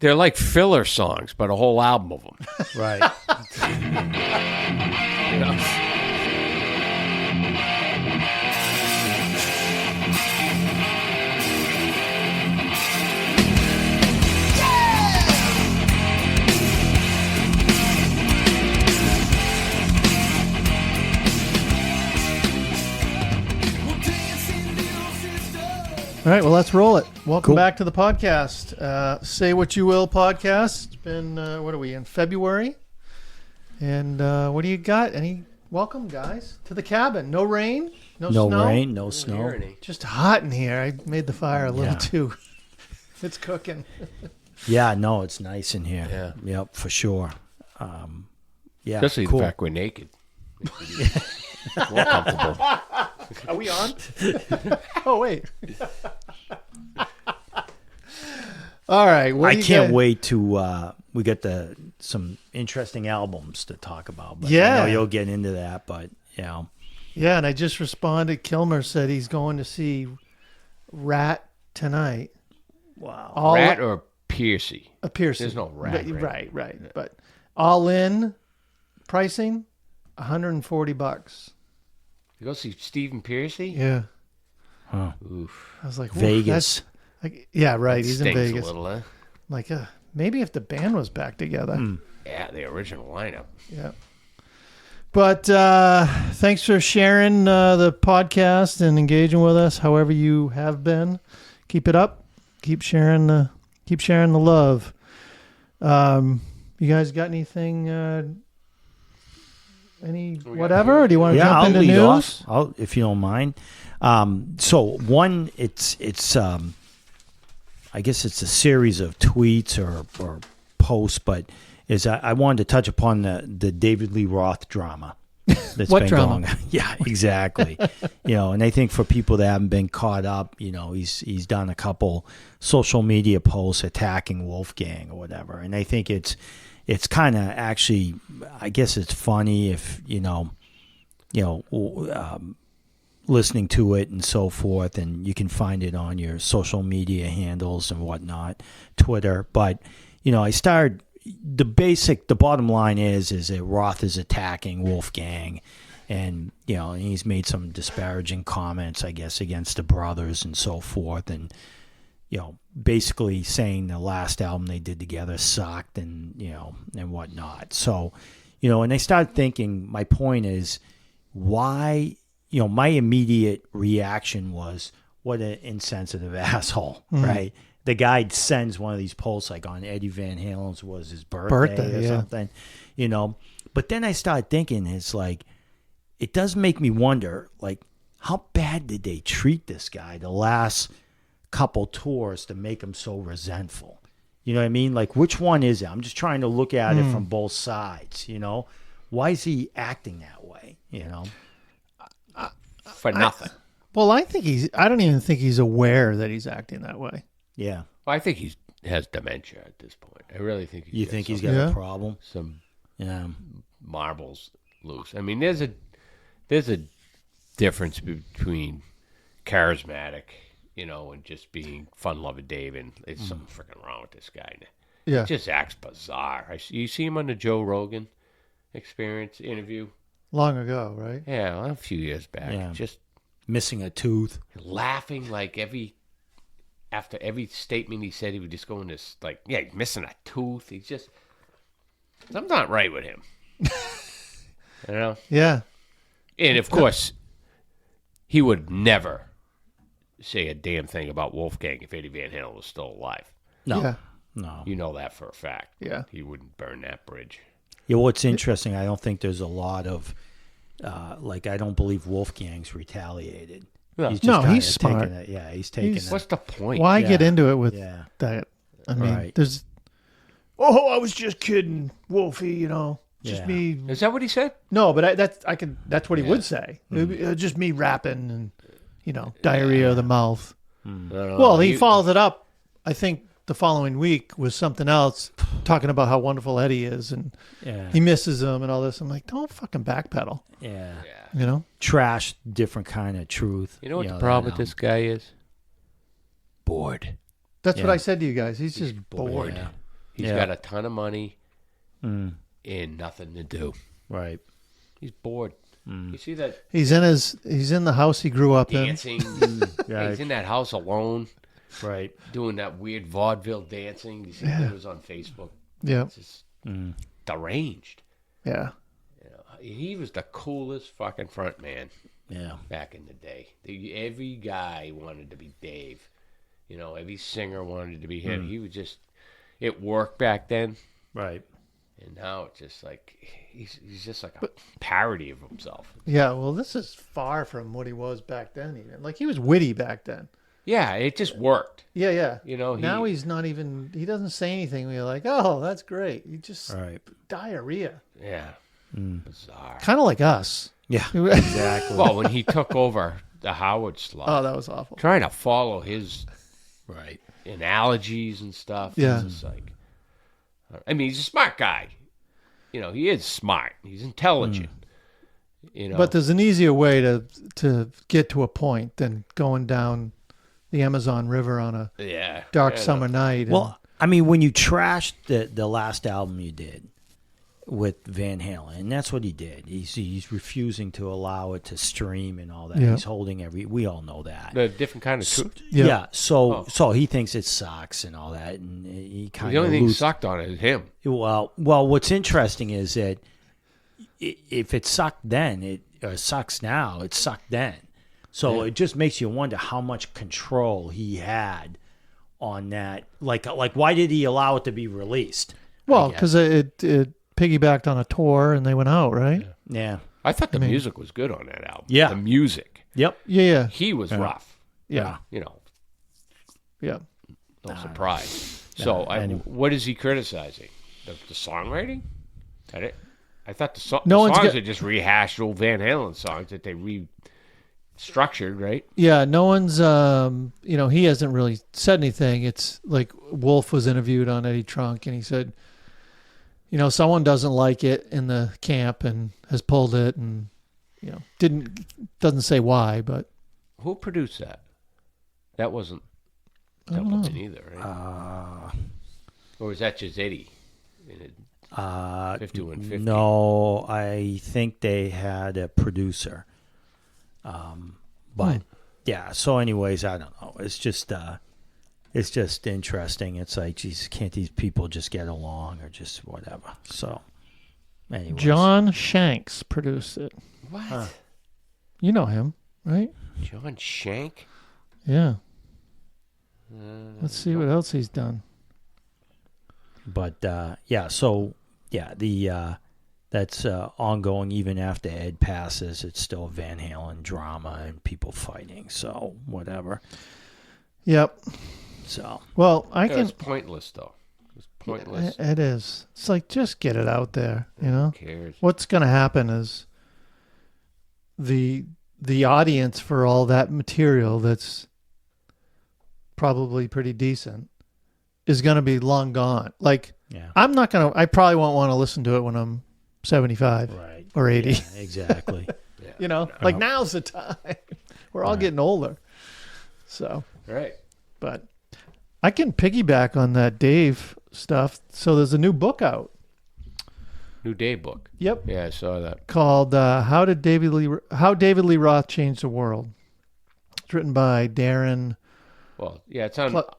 They're like filler songs, but a whole album of them. Right. You know? All right, well, let's roll it. Welcome Cool. back to the podcast. Say What You Will podcast. It's been, what are we, in February? And what do you got? Welcome, guys, to the cabin. No rain, no No snow. rain, no snow. Just hot in here. I made the fire a little too. It's cooking. Yeah, no, it's nice in here. Yeah. Yep, for sure. Yeah, Especially cool. the fact we're naked. More comfortable. Are we on? Oh, wait. All right. I can't wait to. We got some interesting albums to talk about. But Yeah. I know you'll get into that, but yeah. Yeah, and I just responded. Kilmer said he's going to see RATT tonight. Wow. Rat or Piercy? A Pearson. There's no rat, Right. But all in pricing, $140. You go see Stephen Piercy? Yeah. Huh. Oof. I was like, Vegas. yeah, right. That He's in stings Vegas. a little, huh? Like, maybe if the band was back together. Yeah, the original lineup. Yeah. But thanks for sharing the podcast and engaging with us. However you have been, keep it up. Keep sharing the love. You guys got anything? Whatever? Or do you want to jump I'll into lead news? off. If you don't mind. So one, it's I guess it's a series of tweets or posts, but I wanted to touch upon the David Lee Roth drama. That's What been drama? going on. Yeah, exactly. And I think for people that haven't been caught up, he's done a couple social media posts attacking Wolfgang or whatever, and I think it's kind of actually, I guess it's funny if listening to it and so forth, and you can find it on your social media handles and whatnot, Twitter. But I started. The bottom line is that Roth is attacking Wolfgang, and he's made some disparaging comments, I guess, against the brothers and so forth, and basically saying the last album they did together sucked and and whatnot. So and I started thinking, my point is, why my immediate reaction was, what an insensitive asshole, right? The guy sends one of these posts like on Eddie Van Halen's was his birthday or something, But then I started thinking, it's like, it does make me wonder, like, how bad did they treat this guy the last couple tours to make him so resentful? You know what I mean? Like, which one is it? I'm just trying to look at it from both sides, Why is he acting that way, For nothing. Well, I don't even think he's aware that he's acting that way. Yeah. Well, I think he has dementia at this point. I really think You think he's got a problem? some Yeah. marbles loose. I mean, there's a difference between charismatic, and just being fun-loving Dave, and there's something freaking wrong with this guy. Yeah. He just acts bizarre. You see him on the Joe Rogan Experience interview? Long ago, right? Yeah, well, a few years back. Yeah. Just Missing a tooth. laughing like after every statement he said, he would just go in this, like, yeah, he's missing a tooth. He's just, something's not right with him. Yeah. And of course, he would never say a damn thing about Wolfgang if Eddie Van Halen was still alive. No. Yeah. No. You know that for a fact. Yeah. He wouldn't burn that bridge. Yeah, what's interesting, I don't think there's a lot of, I don't believe Wolfgang's retaliated. No. He's No, kinda he's smart. taking it. Yeah, he's taking it. What's the point? Why get into it with Yeah. that? I mean, Right. there's. Oh, I was just kidding, Wolfie. Just Yeah. me. Is that what he said? No, but that's what he would say. Just me rapping and diarrhea of the mouth. I don't know. Well, he follows it up. I think the following week was something else, talking about how wonderful Eddie is and Yeah. he misses him and all this. I'm like, don't fucking backpedal. Yeah. Trash. Different kind of truth. You know what the problem with this guy is? Bored. That's what Yeah. I said to you guys. He's just bored. Yeah. He's got a ton of money and nothing to do. Right. He's bored. You see that He's in the house he grew up dancing? Right. He's in that house alone, Right. doing that weird vaudeville dancing. You see videos on Facebook. in. Yeah. It's just deranged. Yeah. You know, he was the coolest fucking front man Yeah. back in the day. Every guy wanted to be Dave. You know, every singer wanted to be him. He was just, it worked back then. Right. And now it's just like, he's just like a parody of himself. Yeah, well, this is far from what he was back then even. Like, he was witty back then. Yeah, it just worked. Yeah, yeah. You know, now he's not even, he doesn't say anything. We're like, oh, that's great. He just, Right. diarrhea. Yeah. Bizarre. Kind of like us. Yeah. Exactly. Well, when he took over the Howard slot, Oh, that was awful. trying to follow his Right. analogies and stuff. Yeah. It's just like, I mean, he's a smart guy. You know, he is smart. He's intelligent. You know, But there's an easier way to get to a point than going down the Amazon River on a yeah, dark yeah, summer night. Well, I mean, when you trashed the last album you did with Van Halen, and that's what he did. He's refusing to allow it to stream and all that. Yeah. He's holding we all know that. the different kind of truth. Yeah. So Oh. so he thinks it sucks and all that, and he kind The of only thing sucked on it is him. Well, what's interesting is that if it sucked then, or sucks now, it sucked then. So it just makes you wonder how much control he had on that. Like why did he allow it to be released? Well, because it piggybacked on a tour and they went out, right? Yeah. I thought the music was good on that album. Yeah. The music. Yep. Yeah. He was rough. Yeah. You know, Yeah. no surprise. So, what is he criticizing? The songwriting? I thought the songs are just rehashed old Van Halen songs that they restructured, right? Yeah. No one's, he hasn't really said anything. It's like Wolf was interviewed on Eddie Trunk and he said, someone doesn't like it in the camp and has pulled it and, doesn't say why, but. Who produced that? That wasn't Templeton either, right? Or was that just Eddie? 5150. No, I think they had a producer. But yeah. So, anyways, I don't know. It's just interesting. It's like, geez, can't these people just get along or just whatever? So, anyways. John Shanks produced it. What? You know him, right? John Shank? Yeah. Let's see what else he's done. But that's ongoing even after Ed passes. It's still Van Halen drama and people fighting. So whatever. Yep. So Well, It's pointless, though. It's pointless. It is. It's like, just get it out there, Who cares? What's going to happen is the audience for all that material that's probably pretty decent is going to be long gone. Like, yeah. I probably won't want to listen to it when I'm 75 Right. or 80. Yeah, exactly. Like now's the time. We're all getting older. So, Right. but I can piggyback on that Dave stuff. So there's a new book out. New Day book. Yep. Yeah, I saw that. Called How David Lee Roth Changed the World. It's written by Darren. Well, yeah, it's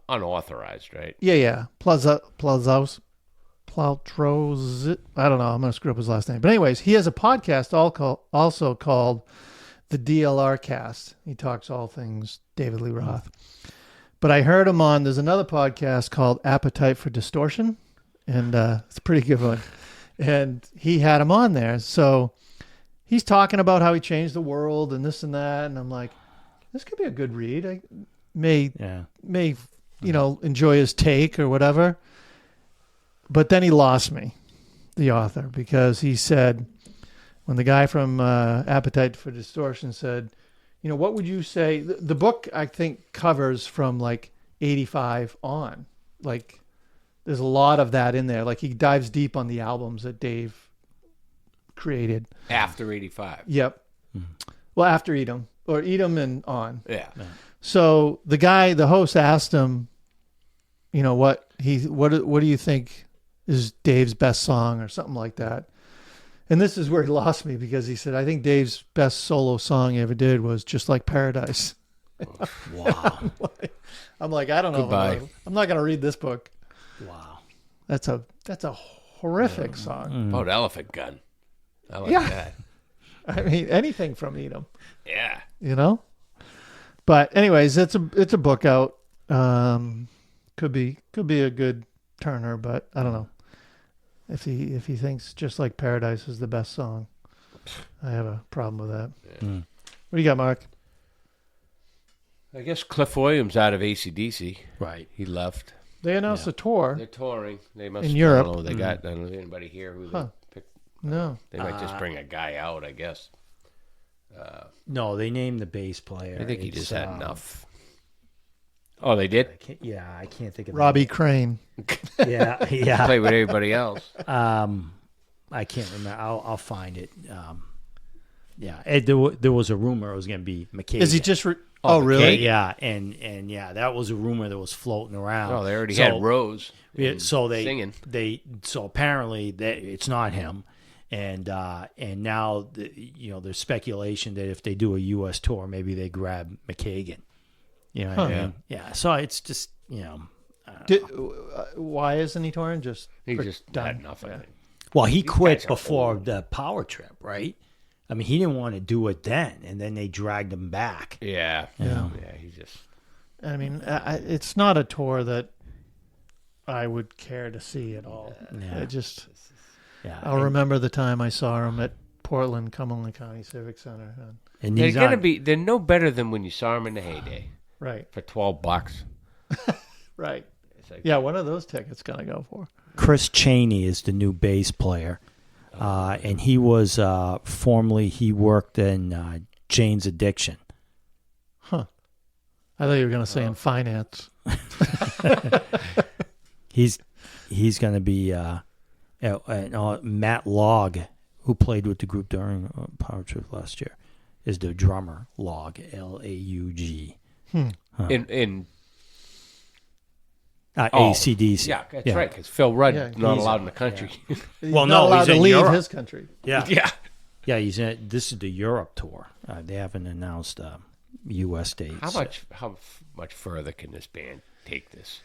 unauthorized, right? Yeah. Plazos. I don't know. I'm going to screw up his last name. But anyways, he has a podcast also called the DLR Cast. He talks all things David Lee Roth. But I heard him on, there's another podcast called Appetite for Distortion. And it's a pretty good one. And he had him on there. So he's talking about how he changed the world and this and that. And I'm like, this could be a good read. I may enjoy his take or whatever. But then he lost me, the author, because he said, when the guy from Appetite for Distortion said, what would you say? The book, I think, covers from like 85 on. Like, there's a lot of that in there. Like, he dives deep on the albums that Dave created. After 85. Yep. Mm-hmm. Well, after Edom and on. Yeah. So the host asked him, what do you think is Dave's best song or something like that. And this is where he lost me because he said, I think Dave's best solo song he ever did was Just Like Paradise. Wow. I'm like, I don't know. Goodbye. I'm not going to read this book. Wow. That's a horrific song. About Elephant Gun. I like Yeah. that. I mean, anything from Edom, Yeah. you know? But anyways, it's a book out. Could be a good turner, but I don't know. If he thinks Just Like Paradise is the best song, I have a problem with that. Yeah. What do you got, Mark? I guess Cliff Williams out of AC/DC. Right. He left. They announced a tour. They're touring. They must. In Europe. I don't know. I don't know anybody here who Huh. they picked. No. They might just bring a guy out. I guess. No, they named the bass player. I think he It's, just had enough. Oh, they did. I can't think of Robbie Crane. Yeah, yeah. Play with everybody else. I can't remember. I'll find it. Yeah, there was a rumor it was going to be McKay. Is he just? Oh, Oh, really? McKay. Yeah, and yeah, that was a rumor that was floating around. Oh, they already had Rose. Yeah, so singing. So apparently it's not him, and now there's speculation that if they do a U.S. tour, maybe they grab McKagan. You know what I mean? Yeah. So it's just Why isn't he touring? Just He for just done. had enough. I think. well, he quit guys are before old. the power trip, right? I mean, he didn't want to do it then, and then they dragged him back. Yeah. Yeah. Yeah. He just. I mean, it's not a tour that I would care to see at all. Yeah. Yeah, I'll remember the time I saw him at Portland, Cumberland County Civic Center. and They're he's gonna on- be. They're no better than when you saw him in the heyday Right, for $12. right. It's like, Yeah, one of those tickets gonna go for. Chris Cheney is the new bass player, and he was formerly he worked in Jane's Addiction. Huh. I thought you were gonna say in finance. He's going to be Matt Logg, who played with the group during Power Trip last year, is the drummer. Logg, Laug. in AC/DC. Yeah, that's right. Because Phil Rudd Yeah, not he's- allowed in the country. He's Well, not no, allowed he's to in leave Europe. his country. Yeah, Yeah. yeah. He's in. This is the Europe tour. They haven't announced U.S. dates. How much further can this band take this?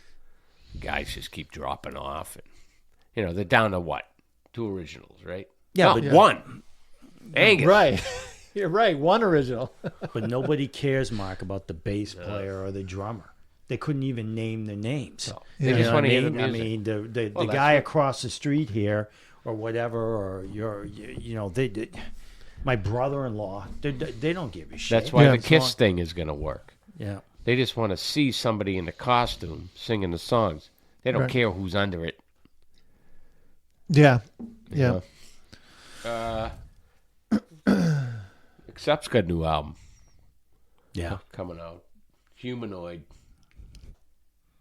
Guys just keep dropping off, and they're down to what? 2 originals, right? Yeah, No, but- one. Angus. Right. You're right. One original. But nobody cares, Mark, about the bass player or the drummer. They couldn't even name their names. No. They You just know want what to I hear the mean? music. I mean, the Well, that's guy what- across the street here, or whatever, or they my brother-in-law, they don't give a shit. That's why Yeah. the Kiss thing is going to work. Yeah. They just want to see somebody in the costume singing the songs. They don't Right. care who's under it. Yeah. you Yeah. know. Accept's got a new album Yeah. coming out. Humanoid.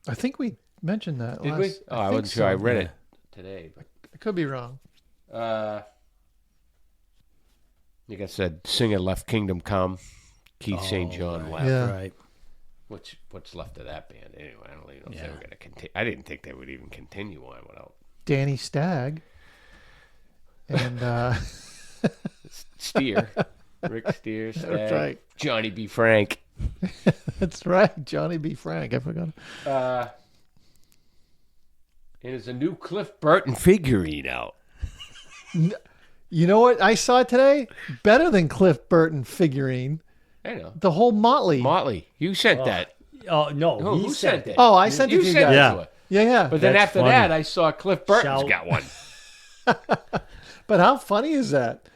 I think we mentioned that. Did last, we? Oh, I think wasn't sure. I so. read yeah. it today. I could be wrong. Like I said, singer left Kingdom Come. Keith St. John right. left. Yeah. Right. What's left of that band anyway? I don't even know if they Yeah. were going to continue. I didn't think they would even continue on without Danny Stagg. And Steer, Rick Steer, Stagg, right. Johnny B. Frank. that's right. Johnny B. Frank. I forgot. And there's a new Cliff Burton figurine out. You know what I saw today? Better than Cliff Burton figurine. I know. The whole Motley. Motley, you sent that. Oh no, Who he sent it. it? Oh, I sent it You to you sent guys. it Yeah. to her. Yeah. But then That's after funny. that, I saw Cliff Burton's Shout. got one. But how funny is that?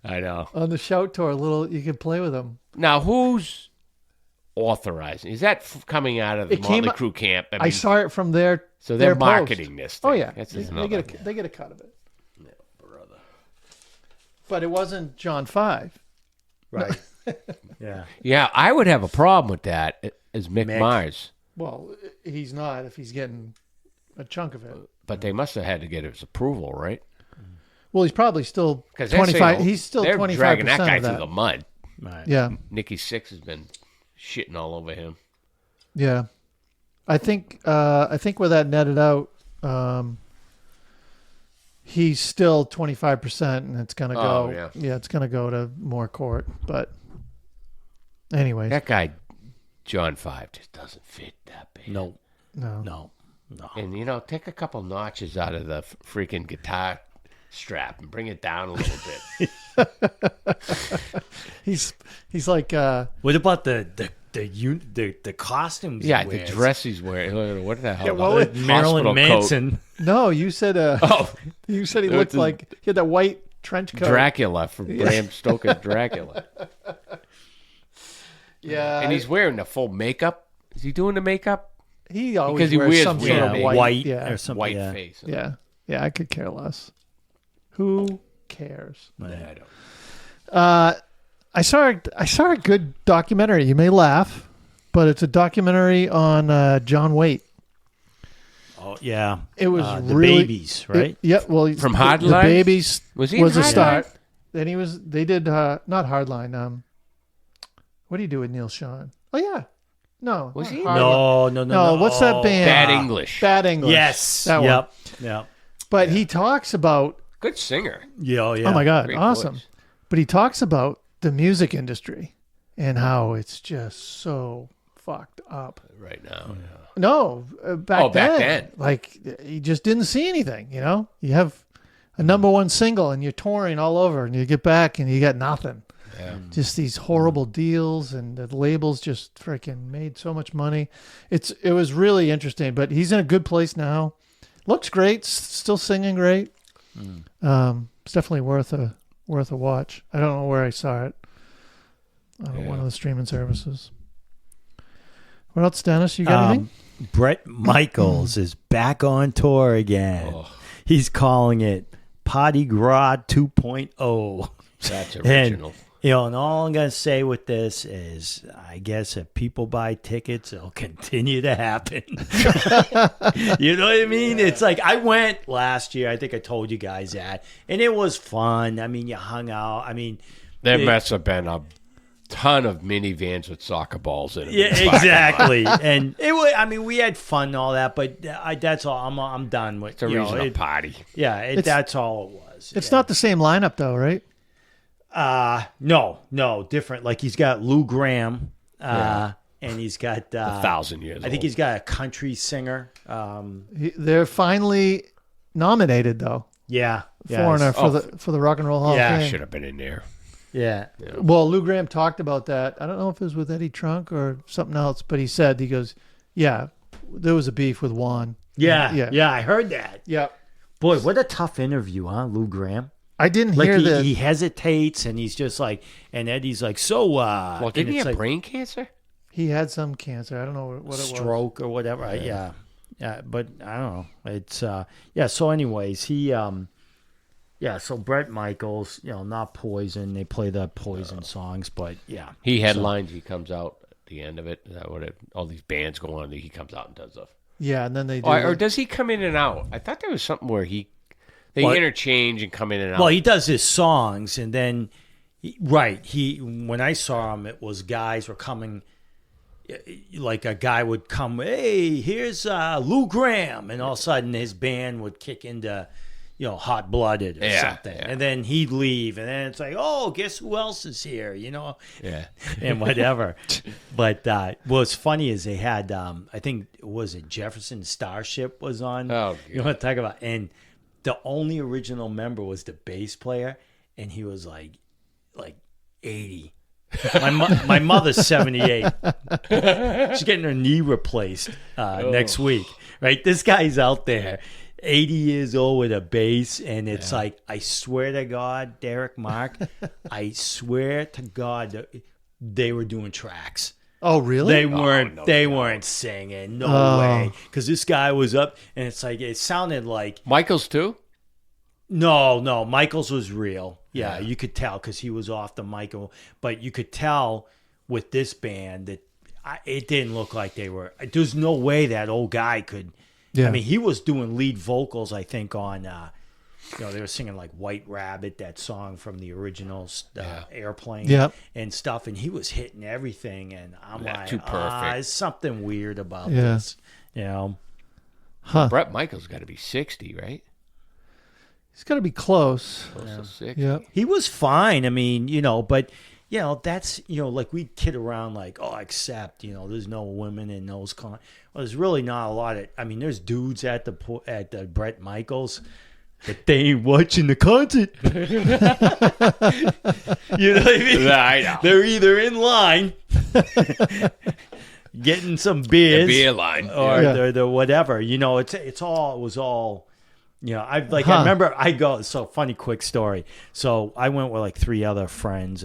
I know. On the Shout Tour, you can play with them. Now, who's authorizing? Is that coming out of the It came Motley out- Crue camp? I saw it from their So they're their post. marketing this thing. Oh yeah, That's they, just they another. get a cut of it. Brother. But it wasn't John 5. Right. Yeah. Yeah, I would have a problem with that as Mick Mick. Mars. Well, he's not if he's getting a chunk of it. But they must have had to get his approval, right? Well, he's probably still Because 25. He's still they're 25% dragging that guy of that. through the mud. Right. Yeah, Nikki Sixx has been shitting all over him. yeah. I think where that netted out, he's still 25%, and it's gonna Oh, go. yeah. It's gonna go to more court. But anyways, That guy, John 5, just doesn't fit that band. No, no. no. And, take a couple notches out of the freaking guitar strap and bring it down a little bit. He's like What about the costumes? Yeah, he the wears? dress he's wearing. What the hell? Yeah, what was- Marilyn Hospital Manson. no. You said Oh, you said he It's looked a- like he had that white trench coat. Dracula from Bram Stoker's Dracula. Yeah, And he's wearing the full makeup. Is he doing the makeup? he always because he wears wears some weird sort of makeup. white. or something. White yeah. face. Yeah. I could care less. Who cares? Yeah, I don't. I saw a good documentary. You may laugh, but it's a documentary on John Waite. Oh yeah. It was the really babies, right? Well, From the Hardline? babies Was he in was a Hardline? start. Then he was. They did not Hardline. What do you do with Neil Sean? Oh yeah, no. Was not he? Hardline. No. No, what's that band? Bad English. Bad English. Yes. that one. Yep. But he talks about. Good singer. Yeah. Oh my God, Great awesome! voice. But he talks about the music industry and how it's just so fucked up. Right now. Yeah. No, back back then. like you just didn't see anything. You have a number one single and you're touring all over, and you get back and you got nothing. Yeah. Just these horrible deals, and the labels just freaking made so much money. It was really interesting, but he's in a good place now. Looks great, still singing great. It's definitely worth a watch. I don't know where I saw it. One of the streaming services. What else, Dennis? You got anything? Brett Michaels is back on tour again. He's calling it Party Gras 2.0. That's original. And all I'm going to say with this is, I guess if people buy tickets, it'll continue to happen. You know what I mean? It's like, I went last year. I think I told you guys that. And it was fun. I mean, you hung out. I mean, There must have been a ton of minivans with soccer balls in them. yeah, exactly. And it was, I mean, we had fun and all that, but that's all. I'm done with It's a you know, reason to party. Yeah, that's all it was. It's not the same lineup though, right? No, different. Like he's got Lou Graham, and he's got 1,000 years I think old. he's got a country singer. They're finally nominated though. Yeah, Foreigner Oh. for the Rock and Roll Hall Yeah, of Fame. Should have been in there. Yeah. Well, Lou Graham talked about that. I don't know if it was with Eddie Trunk or something else, but he goes, yeah, there was a beef with Juan. Yeah. I heard that. Yeah. Boy, what a tough interview, huh, Lou Graham? I didn't Like hear that. he hesitates, and he's just like, and Eddie's like, so Well, didn't and he it's have like brain cancer? He had some cancer. I don't know what it was. stroke or whatever. Yeah, but I don't know. It's So, anyways, he so Brett Michaels, not Poison. They play the Poison songs, but yeah, He headlines. He comes out at the end of it. Is that what all these bands go on? He comes out and does stuff. Yeah, and then they do. Or does he come in and out? I thought there was something where they interchange and come in and out. Well, he does his songs, and then when I saw him, it was guys were coming. Like a guy would come, hey, here's Lou Graham, and all of a sudden his band would kick into, Hot Blooded or something, and then he'd leave, and then it's like, oh, guess who else is here, Yeah. and whatever. But what's funny is they had, I think Jefferson Starship was on. Oh, you know what I'm talking about? And the only original member was the bass player, and he was like 80. My mother's 78. She's getting her knee replaced next week. Right? This guy's out there, 80 years old with a bass, and it's like, I swear to God, Derek Mark, I swear to God that they were doing tracks. Oh, really? They weren't. no, they no. weren't singing. No way. Because this guy was up, and it's like it sounded like Michaels too. no. Michaels was real. Yeah, you could tell because he was off the mic, but you could tell with this band that it didn't look like they were. There's no way that old guy could. Yeah. I mean, he was doing lead vocals. I think on. They were singing like White Rabbit, that song from the original Airplane and stuff, and he was hitting everything, and I'm like, too perfect. There's something weird about Yeah. this, Huh. Brett Michaels got to be 60, right? He's got to be close. Close to 60. Yeah. He was fine. I mean, but that's like we kid around like, oh, except there's no women in those well, there's really not a lot of. I mean, there's dudes at the Brett Michaels, but they ain't watching the concert. You know what I mean? Yeah, I know. They're either in line getting some beers, The beer line. or Yeah. the whatever. It was all. I remember so funny quick story. So I went with like 3 other friends,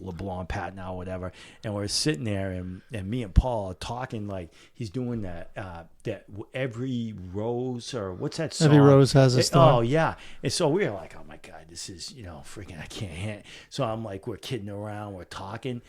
LeBlanc, Pat now, whatever, and we're sitting there and me and Paul are talking like he's doing that every rose or what's that song? Every rose has its thorn. Oh yeah. And so we were like, oh my God, this is, freaking I can't handle. So I'm like, we're kidding around, we're talking,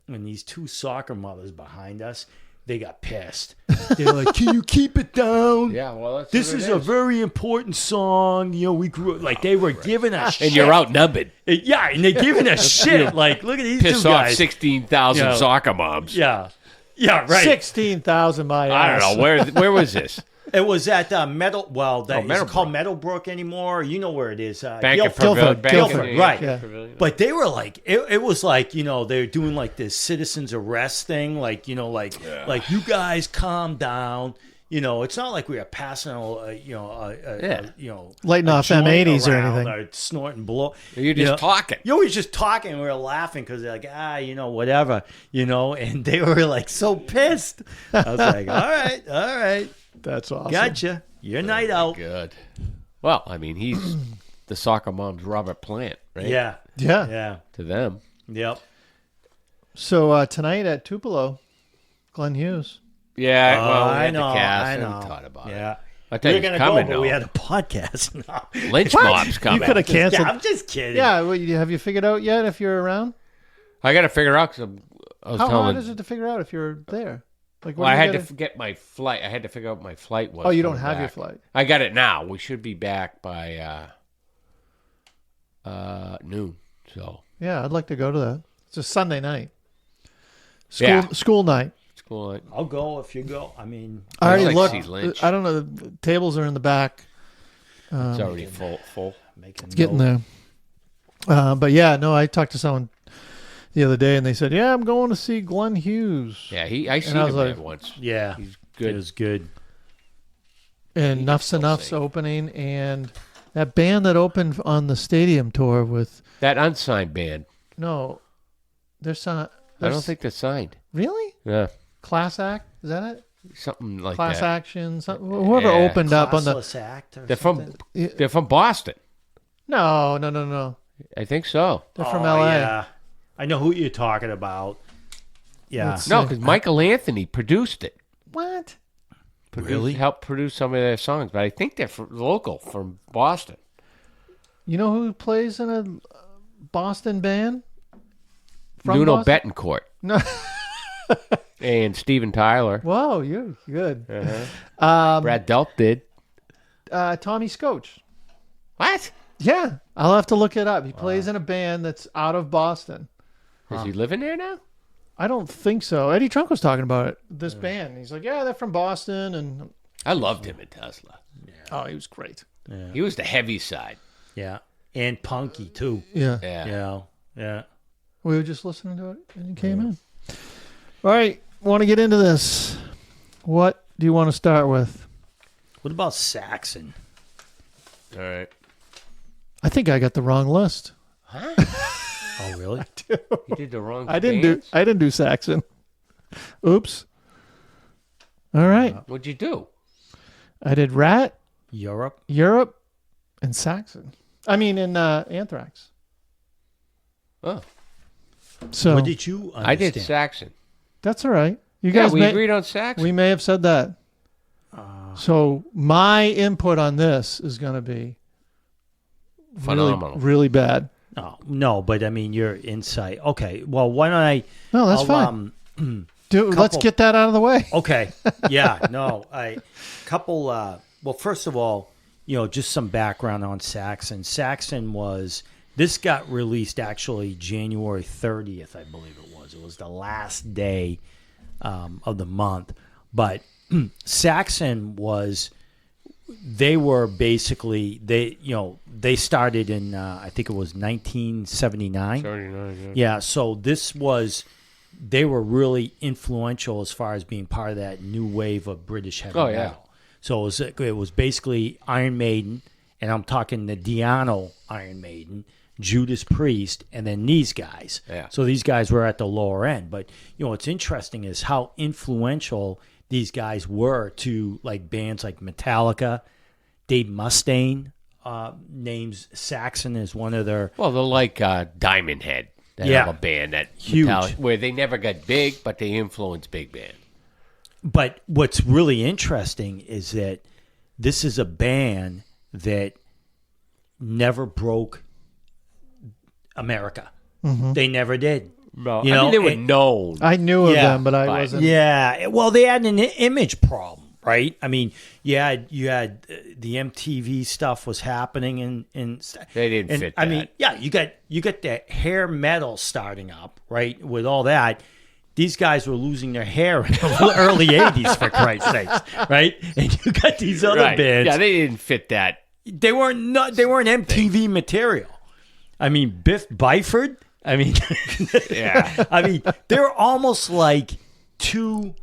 and these 2 soccer mothers behind us, they got pissed. They're like, can you keep it down? Yeah, well, that's This what is it a very important song. We grew like they were giving us shit. And you're outnumbered. Yeah, and they're giving us shit. Like, look at these Piss 2 off guys. 16,000 soccer moms. Yeah. Yeah, right. 16,000 my I ass. don't know. Where was this? It was at Metal. Well, is it called Meadowbrook. Meadowbrook anymore? You know where it is. Bank of Guilford, Guilford, right. Yeah. But they were like, it was like, they're doing like this citizens arrest thing. Like, like you guys calm down. It's not like we are passing, Lighting a off joint M80s or around anything. or snorting blow. You're just talking. You always just talking. And we were laughing because they're like, whatever, and they were like so pissed. I was like, all right, That's awesome. gotcha. Your night out. Good. Well, I mean, he's the soccer mom's Robert Plant, right? Yeah, Yeah. yeah, To them. yep. So tonight at Tupelo, Glenn Hughes. Yeah, well, we I had know, the cast I and know. thought about Yeah. it. I tell We you, were it's gonna coming go, but now. we had a podcast now. Lynch mob's coming. You could have canceled. I'm just kidding. Yeah, well, have you figured out yet if you're around? I got to figure out because I was How hard telling. is it to figure out if you're there? Like, Well, I had to get my flight. I had to figure out what my flight was. Oh, you don't coming have your back. flight. I got it now. We should be back by noon. So Yeah, I'd like to go to that. It's a Sunday night. Yeah. School night. it's cool. I'll go if you go. I mean, I already like looked. see Lynch. I don't know. The tables are in the back. It's already full. it's Getting there. But yeah, no, I talked to someone the other day and they said, yeah, I'm going to see Glenn Hughes. Yeah, I seen I was him like- there once. Yeah, He's it good. was good. And He Nuff's can still Enough's sing. opening. And that band that opened on the stadium tour with, That unsigned band. no, they're signed. I don't think they're signed. Really? Yeah, Class Act? Is that it? something like Class that. Action? Whoever Yeah. opened up on the. Classless act or They're something? from Boston. No. I think so. They're from Oh, LA. Yeah. I know who you're talking about. Yeah. Let's- No, because Michael Anthony produced it. What? Helped produce some of their songs, but I think they're local from Boston. You know who plays in a Boston band? From Nuno Boston? Betancourt No. and Steven Tyler. Whoa, you're good. Brad Delp did. Tommy Scotch. What? Yeah, I'll have to look it up. He plays in a band that's out of Boston. Is he living there now? I don't think so. Eddie Trunk was talking about it. This band. He's like, yeah, they're from Boston, and I loved him in Tesla. oh, he was great. He was the heavy side. Yeah. And punky too. Yeah. Yeah. Yeah. Yeah. We were just listening to it, and he came in. All right, want to get into this. What do you want to start with? What about Saxon? All right. I think I got the wrong list. Oh, really? You did the wrong I didn't bands? do Saxon. Oops. All right. What'd you do? I did RATT, Europe? Europe, and Saxon. I mean, in Anthrax. Oh, So What did you understand? I did Saxon. that's all right. You Yeah, guys we may, agreed on Saxon. we may have said that. So my input on this is going to be Phenomenal. really bad. Oh, no, but I mean, your insight. Okay. Well, why don't I? No, that's I'll, fine. Let's couple- get that out of the way. Okay. Yeah. No. Couple. Well, first of all, just some background on Saxon. Saxon was. This got released actually January 30th, I believe it was. It was the last day of the month. But Saxon was they were basically they started in I think it was 1979. 79, yeah. Yeah, so they were really influential as far as being part of that new wave of British heavy Oh, yeah. metal. So it was basically Iron Maiden, and I'm talking the Diano Iron Maiden, Judas Priest, and then these guys. Yeah. So these guys were at the lower end. But what's interesting is how influential these guys were to like bands like Metallica. Dave Mustaine names Saxon as one of their. Well, they're like Diamond Head. They Yeah. have a band that Huge. where they never got big, but they influenced big band. But what's really interesting is that this is a band that never broke America. They never did. No, You I know, mean, they were it- known. I knew of Yeah, them, but I but- wasn't. Yeah, well, they had an image problem, right? I mean, you had the MTV stuff was happening, and They didn't fit I that. mean, yeah, you got the hair metal starting up, right? With all that, these guys were losing their hair in the early '80s, for Christ's sakes, right? And you got these other right. bands. Yeah, they didn't fit that. They weren't MTV material. I mean, Biff Byford. I mean, Yeah. I mean, they're almost like too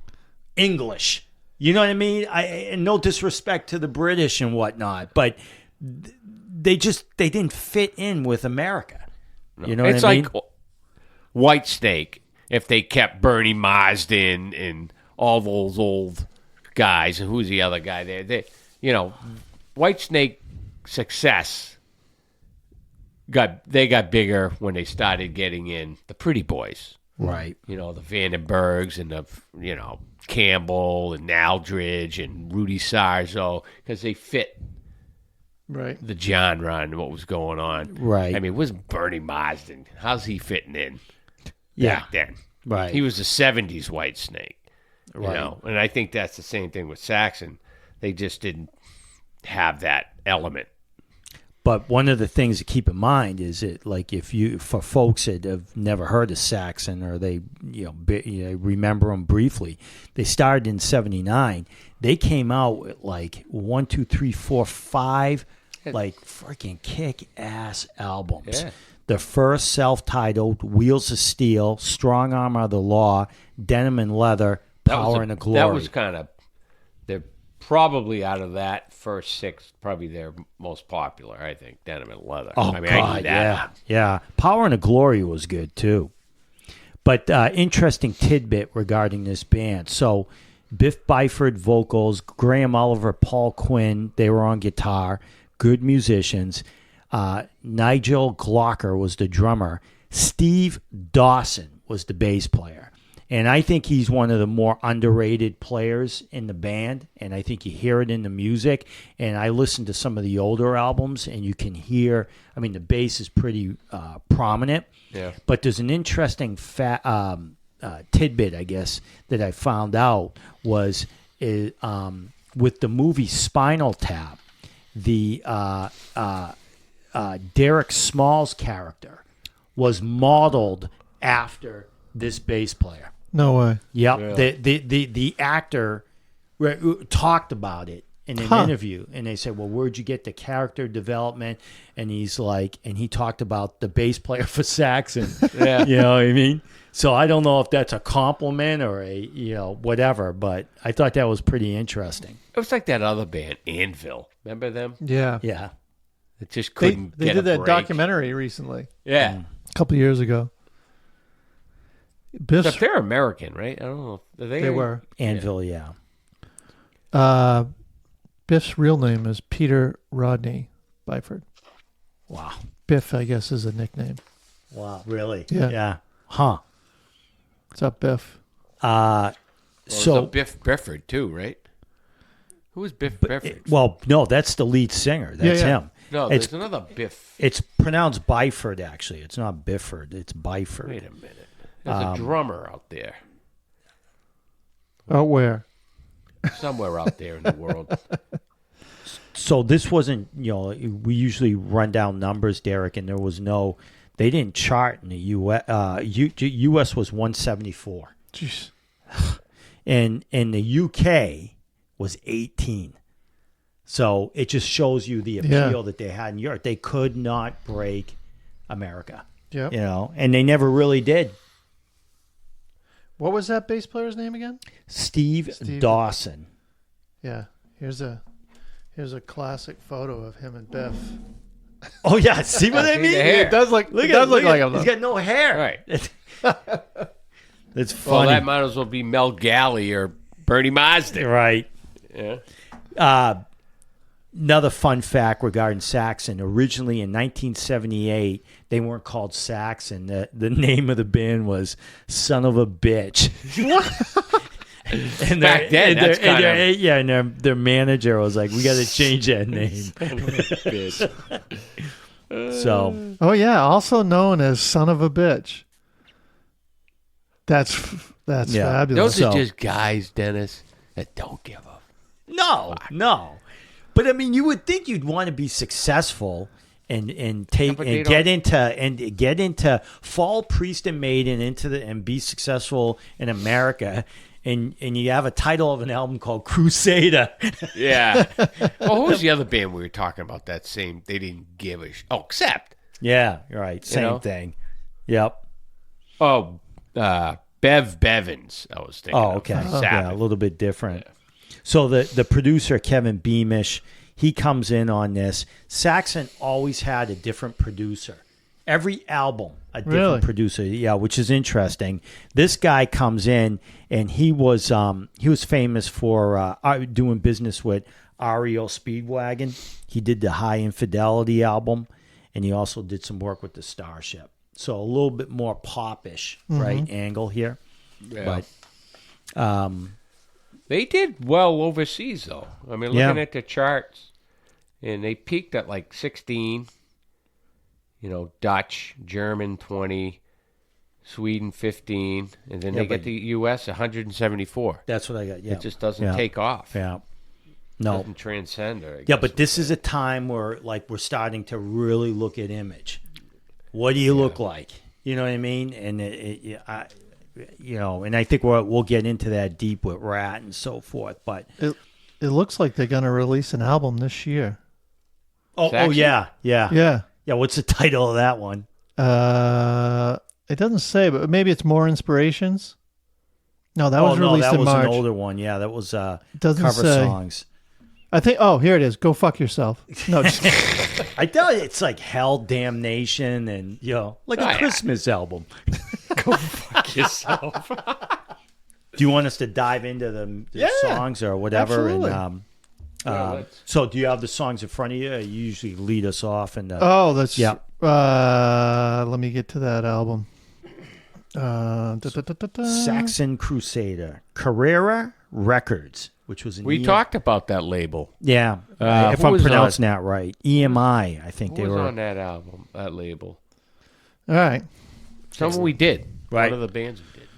English. You know what I mean? And no disrespect to the British and whatnot, but they didn't fit in with America. You know It's what I mean? like White Snake if they kept Bernie Marsden and all those old guys. And who's the other guy there? White Snake success got bigger when they started getting in the Pretty Boys. Right. The Vandenbergs and the Campbell and Aldridge and Rudy Sarzo, because they fit Right. the genre and what was going on. Right. I mean, where's Bernie Marsden? How's he fitting in Yeah. back then? Right. He was the 70s White Snake. Right. And I think that's the same thing with Saxon. They just didn't have that element. But one of the things to keep in mind is that, like, for folks that have never heard of Saxon or they, remember them briefly, they started in '79. They came out with like 1, 2, 3, 4, 5, like freaking kick-ass albums. Yeah. The first self-titled, Wheels of Steel, Strong Arm of the Law, Denim and Leather, Power and the Glory. That was kind of, they're probably out of that first 6, probably their most popular, I think, Denim and Leather. Oh, I God, knew that. yeah. Power and the Glory was good, too. But interesting tidbit regarding this band. So, Biff Byford vocals, Graham Oliver, Paul Quinn, they were on guitar, good musicians. Nigel Glocker was the drummer. Steve Dawson was the bass player. And I think he's one of the more underrated players in the band, and I think you hear it in the music. And I listened to some of the older albums, and you can hear, I mean, the bass is pretty prominent. Yeah. But there's an interesting tidbit, I guess, that I found out was with the movie Spinal Tap, the Derek Smalls character was modeled after this bass player. No way. Yep. Really? The actor talked about it in an interview, and they said, well, where'd you get the character development? And he's like, and he talked about the bass player for Saxon. Yeah. You know what I mean? So I don't know if that's a compliment or whatever, but I thought that was pretty interesting. It was like that other band, Anvil. Remember them? Yeah. Yeah. It just They couldn't they get did a that break. documentary recently, Yeah. a couple years ago. Biff's, Except they're American, right? I don't know. Are they were. Anvil, yeah. Biff's real name is Peter Rodney Byford. Wow. Biff, I guess, is a nickname. Wow. Really? Yeah. Yeah. Huh. What's up, Biff? Well, So, Biff Bifford too, right? Who was Biff Bifford? well, no, that's the lead singer. That's Yeah. him. No, it's there's another Biff. It's pronounced Byford, actually. It's not Bifford. It's Byford. Wait a minute. There's a drummer out there. Oh, where? Somewhere out there in the world. So this wasn't, we usually run down numbers, Derek, and there was they didn't chart in the U.S. U.S. was 174. Jeez. And in the U.K. was 18. So it just shows you the appeal that they had in Europe. They could not break America. Yep. You know, and they never really did. What was that bass player's name again? Steve Dawson. Yeah. Here's a classic photo of him and Biff. Oh yeah, see what I mean? It does look like him. He's got no hair. Right. It's Well, funny. that might as well be Mel Galley or Bernie Marsden. Right. Yeah. Another fun fact regarding Saxon. Originally in 1978, they weren't called Saxon. The name of the band was Son of a Bitch. And Back then, that's kind of... Yeah, and their manager was like, we got to change that name. So. Oh, yeah. Also known as Son of a Bitch. That's fabulous. Those are just guys, Dennis, that don't give up. No. But I mean, you would think you'd want to be successful and get into fall Priest and Maiden and be successful in America, and you have a title of an album called Crusader. Yeah. Well, who's the other band we were talking about? That same, they didn't give a Accept. Yeah, right. Same thing. Yep. Oh, Bevins. I was thinking. Oh, of. okay. Sabbath. Yeah, a little bit different. Yeah. So the producer, Kevin Beamish, he comes in on this. Saxon always had a different producer. Every album, a different producer. Yeah, which is interesting. This guy comes in, and he was famous for doing business with REO Speedwagon. He did the High Infidelity album, and he also did some work with the Starship. So a little bit more popish, right, angle here. Yeah. But they did well overseas, though. I mean, looking at the charts, and they peaked at like 16. You know, Dutch, German 20, Sweden 15, and then they get the U.S. 174. That's what I got. Yeah, it just doesn't take off. Yeah, no, doesn't transcend. But this is a time where we're starting to really look at image. What do you look like? You know what I mean? And and I think we'll get into that deep with RATT and so forth. But it looks like they're going to release an album this year. Oh yeah. What's the title of that one? It doesn't say, but maybe it's More Inspirations. No, that was released in March. That was an older one. Yeah, that was doesn't cover say. songs. I think. Oh, here it is. Go fuck yourself. No, just I thought it's like Hell, Damnation, and like a Christmas album. Go fuck yourself. Do you want us to dive into the songs or whatever? Absolutely. And so, do you have the songs in front of you? You usually lead us off. And that's let me get to that album. Saxon Crusader, Carrera Records, which was we talked about that label. Yeah, if I'm pronouncing that right, EMI. I think who they was were on that album, that label. All right, some we did. Right, one of the bands we did.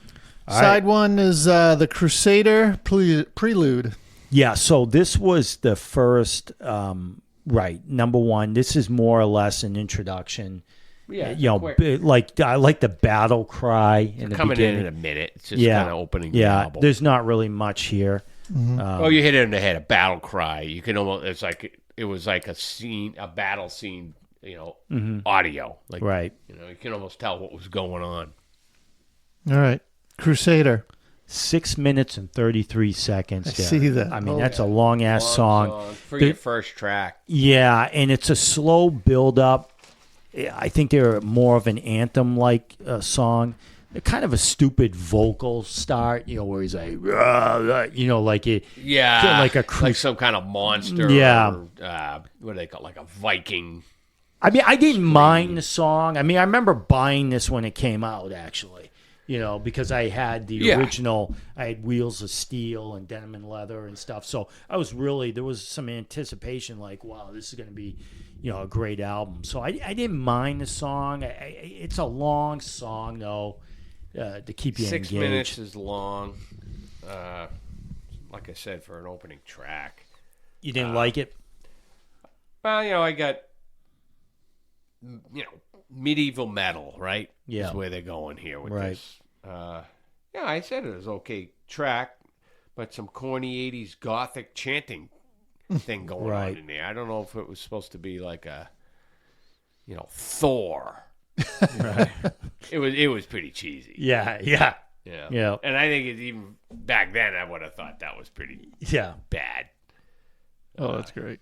Side one is the Crusader Prelude. Yeah, so this was the first. Number one. This is more or less an introduction. Yeah, I like the battle cry in the coming beginning. in a minute. It's just kind of opening. The album. There's not really much here. Mm-hmm. You hit it in the head. A battle cry. You can almost. It's like it was like a scene, a battle scene. Audio. Right. You can almost tell what was going on. All right, Crusader. 6 minutes and 33 seconds. I see that. I mean, that's a long-ass song. For your first track. Yeah, and it's a slow build-up. I think they're more of an anthem-like song. They're kind of a stupid vocal start, where he's like, like it. Yeah, like some kind of monster. Yeah. Or, what do they call, like a Viking? I mean, I didn't mind the song. I mean, I remember buying this when it came out, actually. Because I had the original, I had Wheels of Steel and Denim and Leather and stuff. So I was there was some anticipation like, wow, this is going to be, a great album. So I didn't mind the song. It's a long song, though, to keep you 6 engaged. minutes is long. Like I said, for an opening track. You didn't like it? Well, I got, medieval metal, right? Yeah. Is where they're going here with right. this. I said it was okay track, but some corny 80s gothic chanting thing going Right. on in there. I don't know if it was supposed to be like a, Thor. Right. It was pretty cheesy. Yeah. Yeah. And I think even back then I would have thought that was pretty Yeah. bad. Oh, that's great.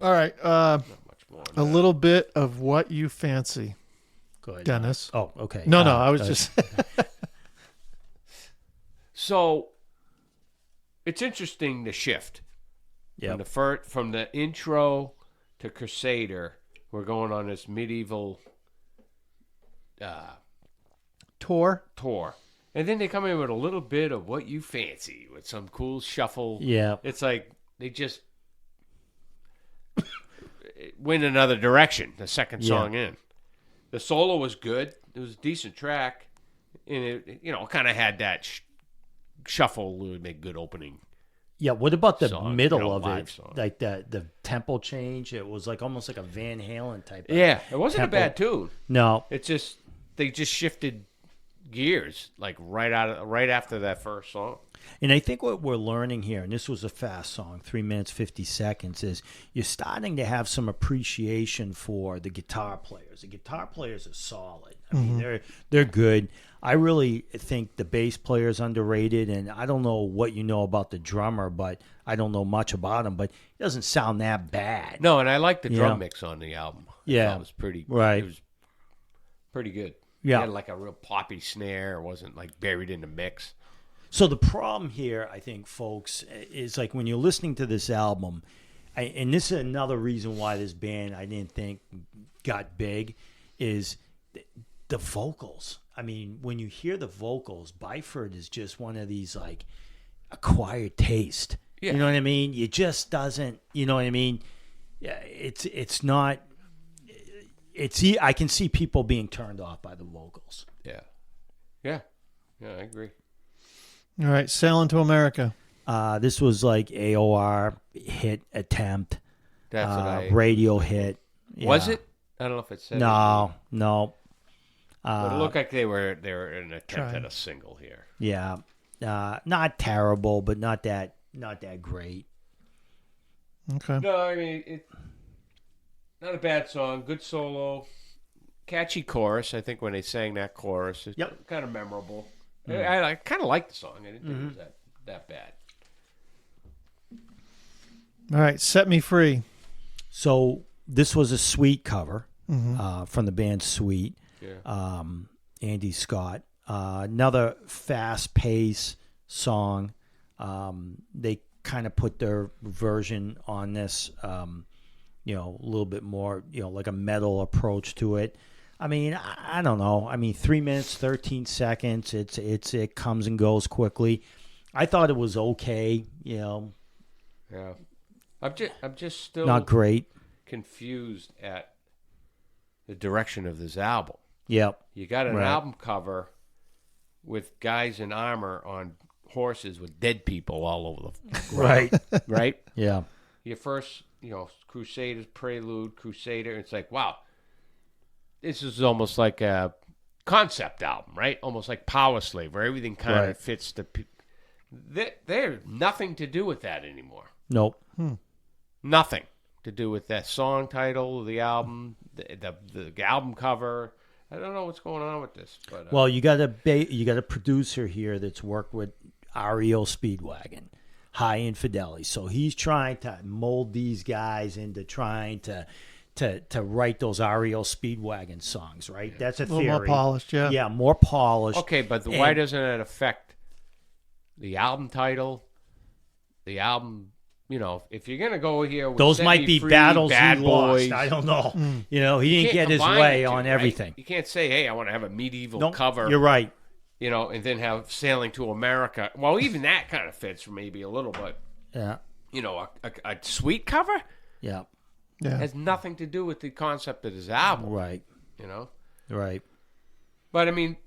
All right. Not much more. A little bit of what you fancy, Go ahead, Dennis. Oh, okay. No, I was just. So it's interesting the shift. Yeah. From the intro to Crusader, we're going on this medieval Tour. and then they come in with a little bit of what you fancy with some cool shuffle. Yeah. It's like they just went another direction. The second song in, the solo was good. It was a decent track, and it kind of had that shuffle. Would make good opening. Yeah, what about the Song, middle of live it? song. Like the tempo change? It was like almost like a Van Halen type of Yeah, it wasn't tempo. a bad tune. No. It's just they just shifted gears like right after that first song. And I think what we're learning here, and this was a fast song, 3 minutes, 50 seconds, is you're starting to have some appreciation for the guitar players. The guitar players are solid. I mean, they're good. I really think the bass player is underrated, and I don't know what you know about the drummer, but I don't know much about him, but it doesn't sound that bad. No, and I like the drum Yeah. mix on the album. I Yeah. thought it was pretty Right. It was pretty good. Yeah. It had like a real poppy snare. It wasn't like buried in the mix. So the problem here, I think, folks, is like when you're listening to this album, and this is another reason why this band I didn't think got big, is the vocals. I mean, when you hear the vocals, Byford is just one of these like acquired taste. Yeah. You know what I mean? You just doesn't. You know what I mean? Yeah, it's not. I can see people being turned off by the vocals. Yeah, I agree. All right, Sailing to America. This was like AOR hit attempt, That's what I radio hit. was Yeah. it. I don't know if it said. No. But it looked like they were an attempt Trying. at a single here. Yeah, not terrible, but not that great. Okay. No, I mean it. Not a bad song. Good solo. Catchy chorus. I think when they sang that chorus, it's Yep. kind of memorable. I kind of liked the song. I didn't think it was that bad. All right, Set Me Free. So this was a Sweet cover from the band Sweet. Yeah. Andy Scott. Another fast pace song. They kind of put their version on this, a little bit more, like a metal approach to it. I mean, I don't know. I mean, 3 minutes, 13 seconds. It comes and goes quickly. I thought it was okay. Yeah. I'm just still Not great. confused at the direction of this album. Yep. You got an Right. album cover with guys in armor on horses with dead people all over the Right. right? Yeah. Your first, Crusader's Prelude, Crusader. It's like, wow, this is almost like a concept album, right? Almost like Power Slave, where everything kind of Right. fits the. There's nothing to do with that anymore. Nope. Nothing to do with that song title, the album, the album cover. I don't know what's going on with this, but Well, you got a producer here that's worked with REO Speedwagon, High Infidelity. So he's trying to mold these guys into trying to write those REO Speedwagon songs, right? That's a A little theory. more polished, yeah. Yeah, more polished. okay, but why And- doesn't it affect the album title, the album? If you're gonna go here, with Those Set might Me be Free, battles Bad he Boys. lost. I don't know. He You didn't can't get his combine way the two, on right? everything. You can't say, "Hey, I want to have a medieval Nope, cover." You're right. And then have Sailing to America. Well, even that kind of fits maybe a little, but Yeah. a Sweet cover Yeah. Yeah. has nothing to do with the concept of this album. Right. Right. But I mean,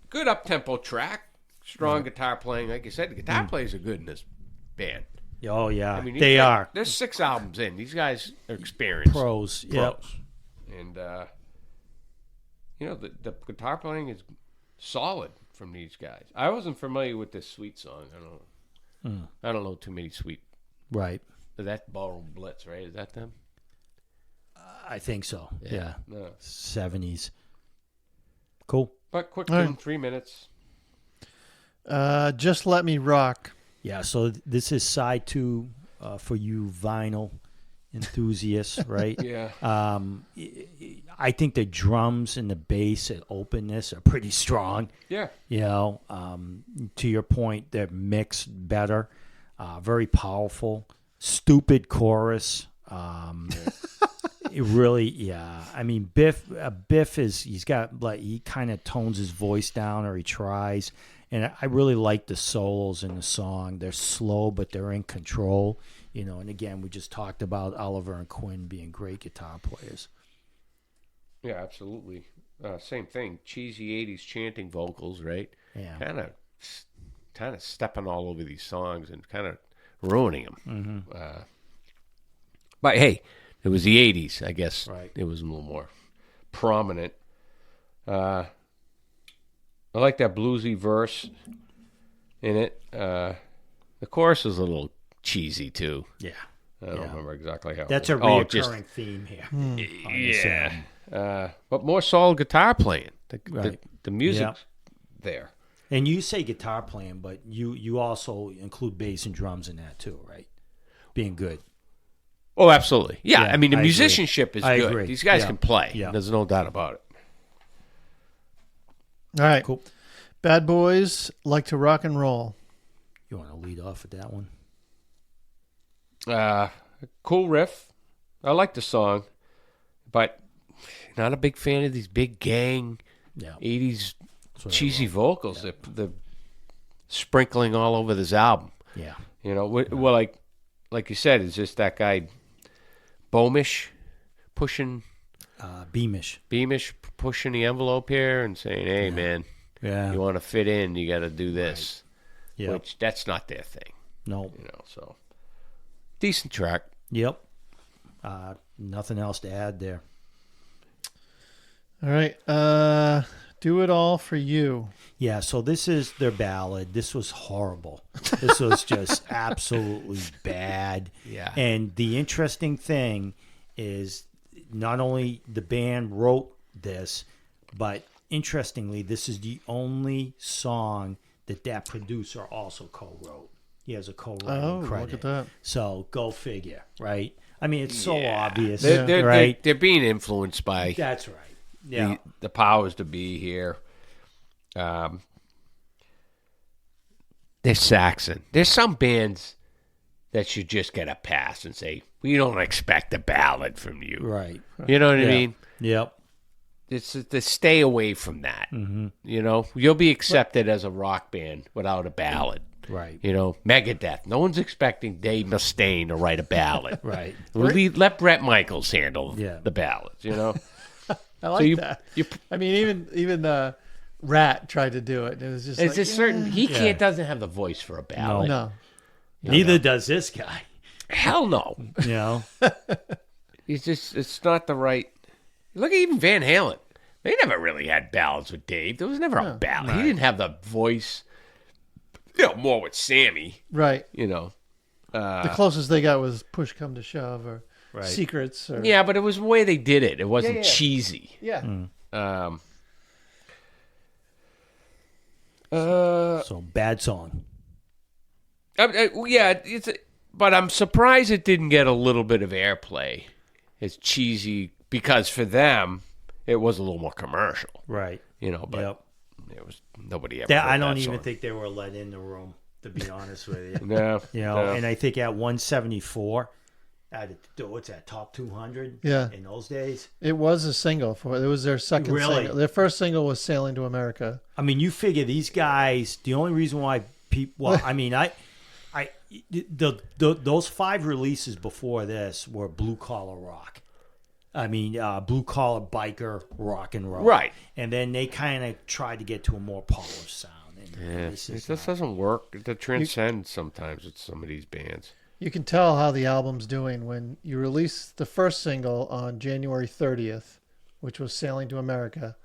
good up tempo track, strong guitar playing. Like you said, the guitar players are good in this band. Oh yeah. I mean, they are There's 6 albums in. These guys are experienced pros. Yep. pros. And the guitar playing is solid from these guys. I wasn't familiar with this Sweet song. I don't know too many Sweet Right. That Ballroom Blitz, right? Is that them? I think so. Yeah. No. 70s. Cool. But quick All tune, right. 3 minutes. Just Let Me Rock. Yeah, so this is side 2 for you vinyl enthusiasts, right? Yeah. I think the drums and the bass and openness are pretty strong. Yeah. You know, to your point, they're mixed better, very powerful, stupid chorus. It really, yeah. I mean, Biff he's got, like, he kind of tones his voice down, or he tries. And I really like the solos in the song. They're slow, but they're in control. You know, and again, we just talked about Oliver and Quinn being great guitar players. Yeah, absolutely. Same thing. Cheesy 80s chanting vocals, right? Yeah. Kind of stepping all over these songs and kind of ruining them. Mm-hmm. But hey, it was the 80s, I guess. Right. It was a little more prominent. I like that bluesy verse in it. The chorus is a little cheesy, too. Yeah. I don't remember exactly how That's it a was. reoccurring theme here. on this Yeah. album. But more solid guitar playing. Right. The music's Yeah. there. And you say guitar playing, but you also include bass and drums in that too, right? Being good. Oh, absolutely. Yeah, Yeah, I mean, the I agree. musicianship is I good. agree. These guys Yeah. can play. Yeah. There's no doubt about it. All right. Cool. Bad Boys Like to Rock and Roll. You want to lead off with that one? Cool riff. I like the song, but not a big fan of these big gang Yeah. 80s That's what I cheesy love. vocals. The sprinkling all over this album. Yeah. You know, well, like you said, it's just that guy Bomish pushing Beamish. pushing the envelope here and saying, "Hey, man, Yeah. you want to fit in, you got to do this." Yeah. Which that's not their thing, No. you know. So decent track. Yep. Nothing else to add there. All right. Do It All for You. Yeah, so this is their ballad. This was horrible. This was just absolutely bad. Yeah. And the interesting thing is not only the band wrote this, but interestingly, this is the only song that producer also co-wrote. He has a co-writing credit. look at that. So go figure, right? I mean, it's so Yeah. obvious, They're right? they're being influenced by That's right. Yeah. the powers to be here. They're Saxon. There's some bands that should just get a pass and say, we don't expect a ballad from you. Right. You know what I Yeah. mean? Yep. It's to stay away from that. Mm-hmm. You know, you'll be accepted as a rock band without a ballad. Right. You know, Megadeth. No one's expecting Dave Mustaine to write a ballad. Right. Let Brett Michaels handle Yeah. the ballads. You know, I like that. You, I mean, even RATT tried to do it. It was just it's like, a certain. He Yeah. doesn't have the voice for a ballad. no. Neither does this guy. Hell no. You know? He's just. It's not the right. Look at even Van Halen. They never really had ballads with Dave. There was never a ballad. He didn't have the voice. You know, more with Sammy. Right. You know. The closest they got was Push Come to Shove or Right. Secrets. Or, Yeah, but it was the way they did it. It wasn't Yeah. cheesy. Yeah. So bad song. Yeah, but I'm surprised it didn't get a little bit of airplay. It's cheesy because for them it was a little more commercial, Right. you know. But Yep. it was nobody ever. That, heard I don't that even song. think they were let in the room, to be honest with you. No, You know, no. and I think at 174, what's that, top 200? Yeah. In those days? It was a single. It was their second Really? single. Their first single was Sailing to America. I mean, you figure these guys, the only reason why people, well, I mean, those 5 releases before this were blue collar rock. I mean, blue collar biker rock and roll. Right. And then they kind of tried to get to a more polished sound. And Yeah, this it is just doesn't work. It transcends sometimes with some of these bands. You can tell how the album's doing when you release the first single on January 30th, which was Sailing to America,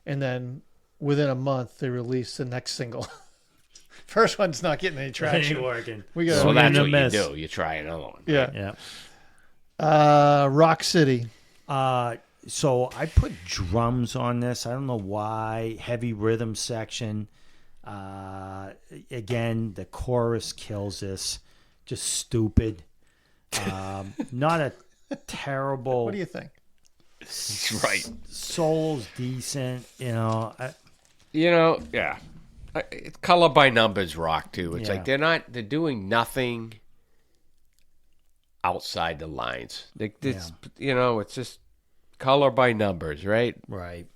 and then within a month they released the next single. First one's not getting any traction. Ain't working. We got So Swing that's and a what miss. you do. You try another one. yeah. Yeah. Rock City. So I put drums on this. I don't know why. Heavy rhythm section. Again, the chorus kills this. Just stupid. Not a terrible. What do you think? Right. Soul's decent. Yeah. It's color by numbers rock too. It's Yeah. like they're doing nothing outside the lines. It's just color by numbers, right? Right.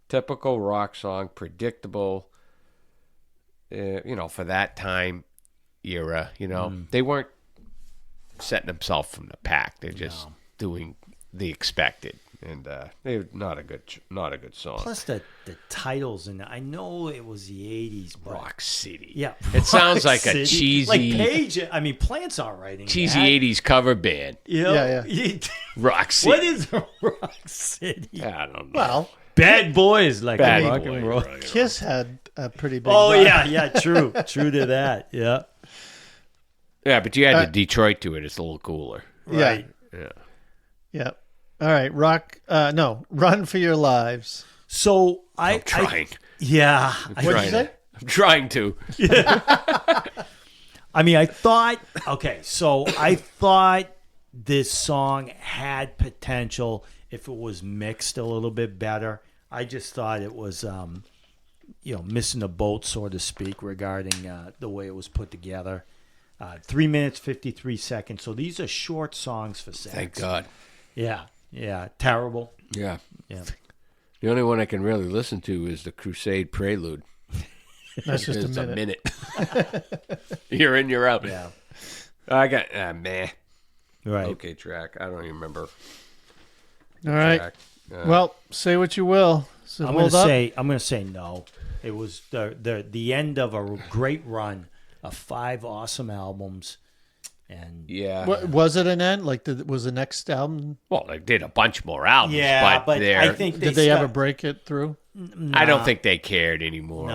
Typical rock song, predictable. For that time era, they weren't setting themselves from the pack. They're just doing the expected, and they're not a good song. Plus the titles, and I know it was the 80s, but Rock City. yeah, It sounds Rock like a City. cheesy, like Page. I mean, Plant's all writing cheesy that. 80s cover band. You know? Yeah. Rock City. What is Rock City? I don't know. Well, Bad Boys, like Bad rock Boy, and roll. right. Kiss had a pretty big. Oh run. yeah, true to that. Yeah, Yeah, but you add the Detroit to it. It's a little cooler. right. Yeah. Yeah. All right. Run for Your Lives. So I'm trying. yeah. What'd you say? I'm trying to. I mean, I thought this song had potential if it was mixed a little bit better. I just thought it was, missing the boat, so to speak, regarding the way it was put together. 3 minutes, 53 seconds. So these are short songs for Saxon. Thank God. Yeah. Terrible. Yeah. Yeah. The only one I can really listen to is the Crusade Prelude. That's just It's a minute. You're in, you're out. Yeah. I got meh. Right. Okay, track. I don't even remember. All right. Track. Well, say what you will. So I'm gonna say no. It was the end of a great run of 5 awesome albums, and yeah. What, was it an end? Like, was the next album? Well, they did a bunch more albums. yeah, but they're- I think Did they ever break it through? I don't think they cared anymore.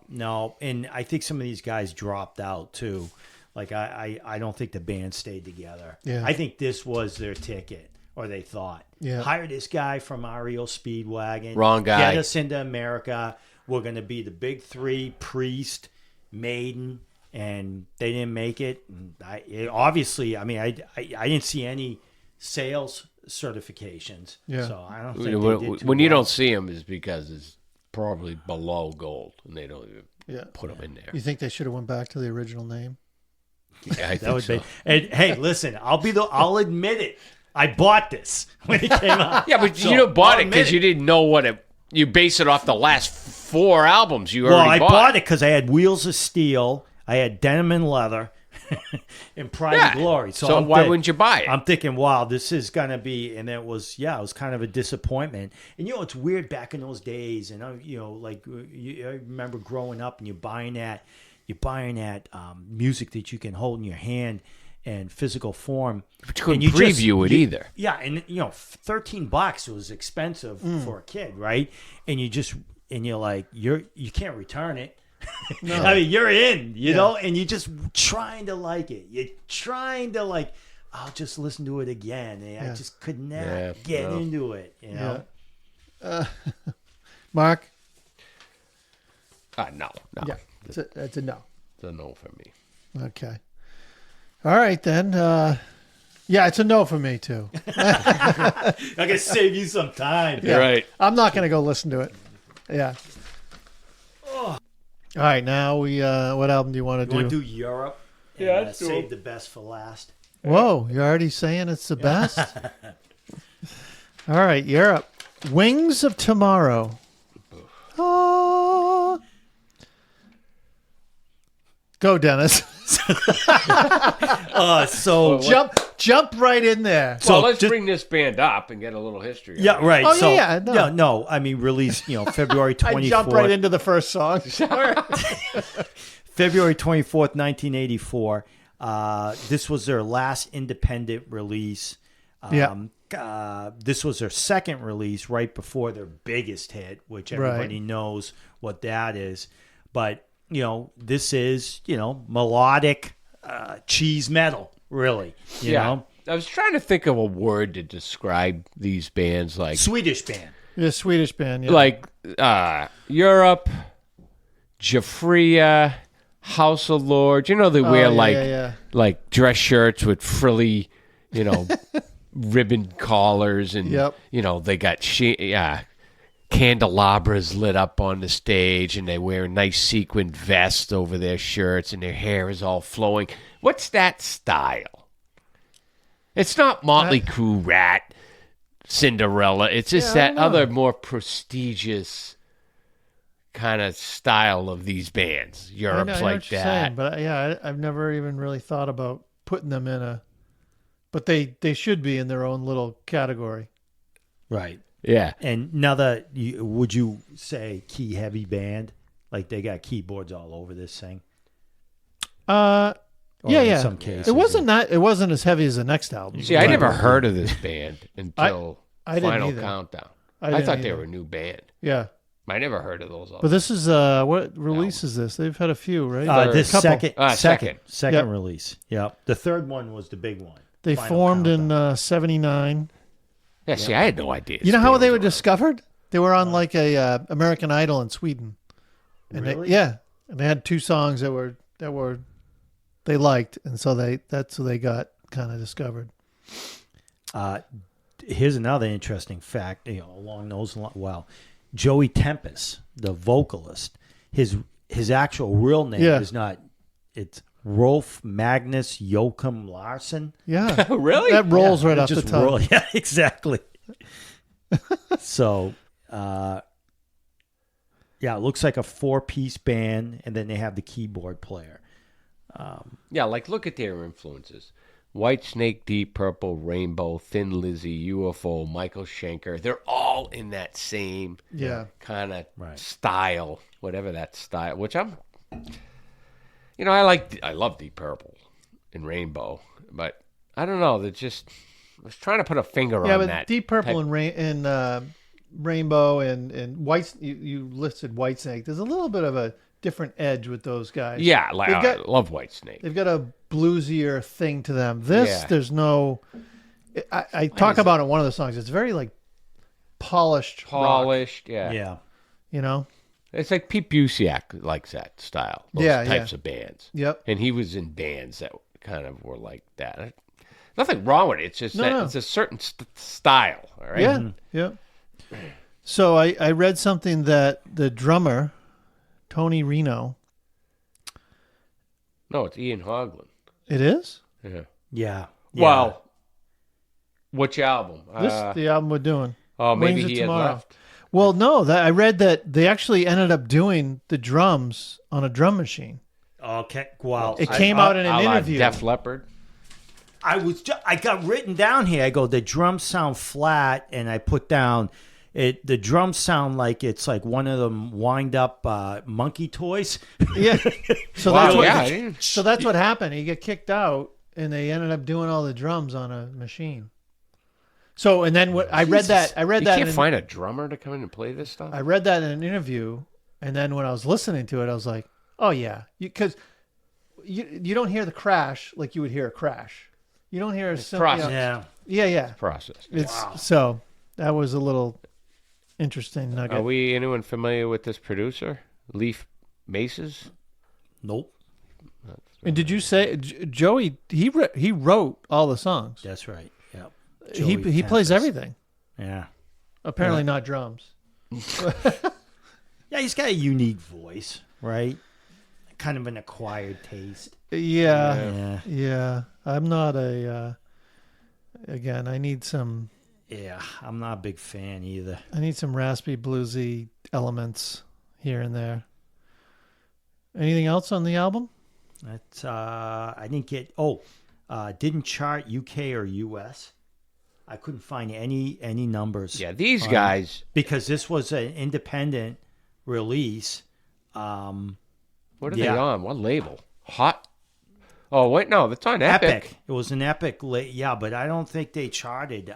No, and I think some of these guys dropped out too. Like I don't think the band stayed together. Yeah. I think this was their ticket, or they thought. Yeah. Hire this guy from REO Speedwagon. Wrong guy. Get us into America. We're going to be the big 3: Priest, Maiden, and they didn't make it. And I didn't see any sales certifications. Yeah. So I don't think they did too When you well. don't see them is because it's probably below gold, and they don't even put them in there. You think they should have went back to the original name? Yeah, I That think would so. be. And hey, listen, I'll admit it. I bought this when it came out. Yeah, but So, you don't bought I'll it because admit you didn't know what it. You base it off the last 4 albums you Well, already I bought. bought it because I had Wheels of Steel, I had Denim and Leather, and Pride Yeah. and Glory. So I'm why wouldn't you buy it? I'm thinking, wow, this is gonna be, and it was kind of a disappointment. And it's weird back in those days, and I remember growing up and you're buying that music that you can hold in your hand and physical form. But you couldn't And preview it either. Yeah, and $13 was expensive for a kid, right? And you're like, you can't return it. No. I mean, you're in, know, and you're just trying to like it. You're trying to like, I'll just listen to it again. And I just could not get into it, you know. Yeah. Mark? No. Yeah. That's a no. It's a no for me. Okay. All right, then. Yeah, it's a no for me, too. I can save you some time. Yeah. Right. I'm not going to go listen to it. Yeah. All right, now what album do you want You to want do? to do Europe? And, Yeah, let's do save it. the best for last. Whoa, you're already saying it's the best? All right, Europe. Wings of Tomorrow. Ah. Go, Dennis. So Jump right in there. So let's just- bring this band up and get a little history. yeah, right. Oh, so yeah, no. no. I mean, released February 24th. I jumped right into the first song. February 24th, 1984. This was their last independent release. This was their second release right before their biggest hit, which everybody knows what that is. But this is, melodic cheese metal, really. You know? I was trying to think of a word to describe these bands, like Swedish band. Yeah, Swedish band. Yeah. like Europe, Jafria, House of Lords. They wear like dress shirts with frilly, ribbon collars, and they got candelabras lit up on the stage, and they wear a nice sequined vest over their shirts, and their hair is all flowing. What's that style? It's not Motley Crue, RATT, Cinderella. It's just that other more prestigious kind of style of these bands. Europe's like that. Saying, but I've never even really thought about putting them in a. But they should be in their own little category. Right. Yeah. And would you say key heavy band? Like they got keyboards all over this thing? In some cases. It wasn't as heavy as the next album. See, I never heard of this band until I didn't Final either. Countdown. I thought they were a new band. Yeah. I never heard of those. But this is what release is this? They've had a few, right? This second. second release. Yeah. The third one was the big one. They Final formed Countdown. in 79. Yeah, see, I had no idea. You know how they were discovered? discovered? They were on like a American Idol in Sweden. And Really? and they had two songs that were they liked, and so that's who they got kind of discovered. Here's another interesting fact, along those lines. Well, Joey Tempest, the vocalist, his actual real name is not. It's Rolf Magnus Joachim Larsen. Yeah, Really? That rolls right off the Just tongue. Yeah, exactly. So, it looks like a 4-piece band, and then they have the keyboard player. Yeah, like look at their influences. White Snake, Deep Purple, Rainbow, Thin Lizzy, UFO, Michael Schenker. They're all in that same kind of style, whatever that style, which I love Deep Purple and Rainbow, but I don't know. I was trying to put a finger on but that. Deep Purple and Rainbow and White. You listed White Snake. There's a little bit of a different edge with those guys. Yeah, I love White Snake. They've got a bluesier thing to them. There's no. I talk about it in one of the songs. It's very like polished. Rock, yeah. You know. It's like Pete Busiek likes that style. Those types of bands. Yep. And he was in bands that kind of were like that. Nothing wrong with it. It's just it's a certain style. All right. Yeah. Yeah. So I read something that the drummer, Tony Reno. No, it's Ian Hoagland. It is? Yeah. Wow. Which album? The album we're doing. Oh, maybe Wings of he had Tomorrow. left. Well, no, I read that they actually ended up doing the drums on a drum machine. Okay. Well, It came out in an A la interview. Def Leppard. I got written down here. I go, the drums sound flat, and I put down the drums sound like it's like one of them wind up monkey toys. Yeah. So Wow, that's what happened. He got kicked out, and they ended up doing all the drums on a machine. So, and then I read that. You can't find a drummer to come in and play this stuff? I read that in an interview, and then when I was listening to it, I was like, "Oh yeah," because you don't hear the crash like you would hear a crash. You don't hear a process. Yeah. Process. So that was a little interesting nugget. Are anyone familiar with this producer, Leaf Maces? Nope. And did you say Joey? He wrote all the songs. That's right. Yep. He plays everything. Yeah. Apparently not drums. Yeah, he's got a unique voice, right? Kind of an acquired taste. Yeah. I'm not again, I need some. Yeah, I'm not a big fan either. I need some raspy bluesy elements here and there. Anything else on the album? That's I didn't get. Didn't chart UK or US. I couldn't find any numbers. Yeah, these guys. Because this was an independent release. What are they on? What label? Hot. Oh wait, no, that's on Epic. It was an Epic. Yeah, but I don't think they charted.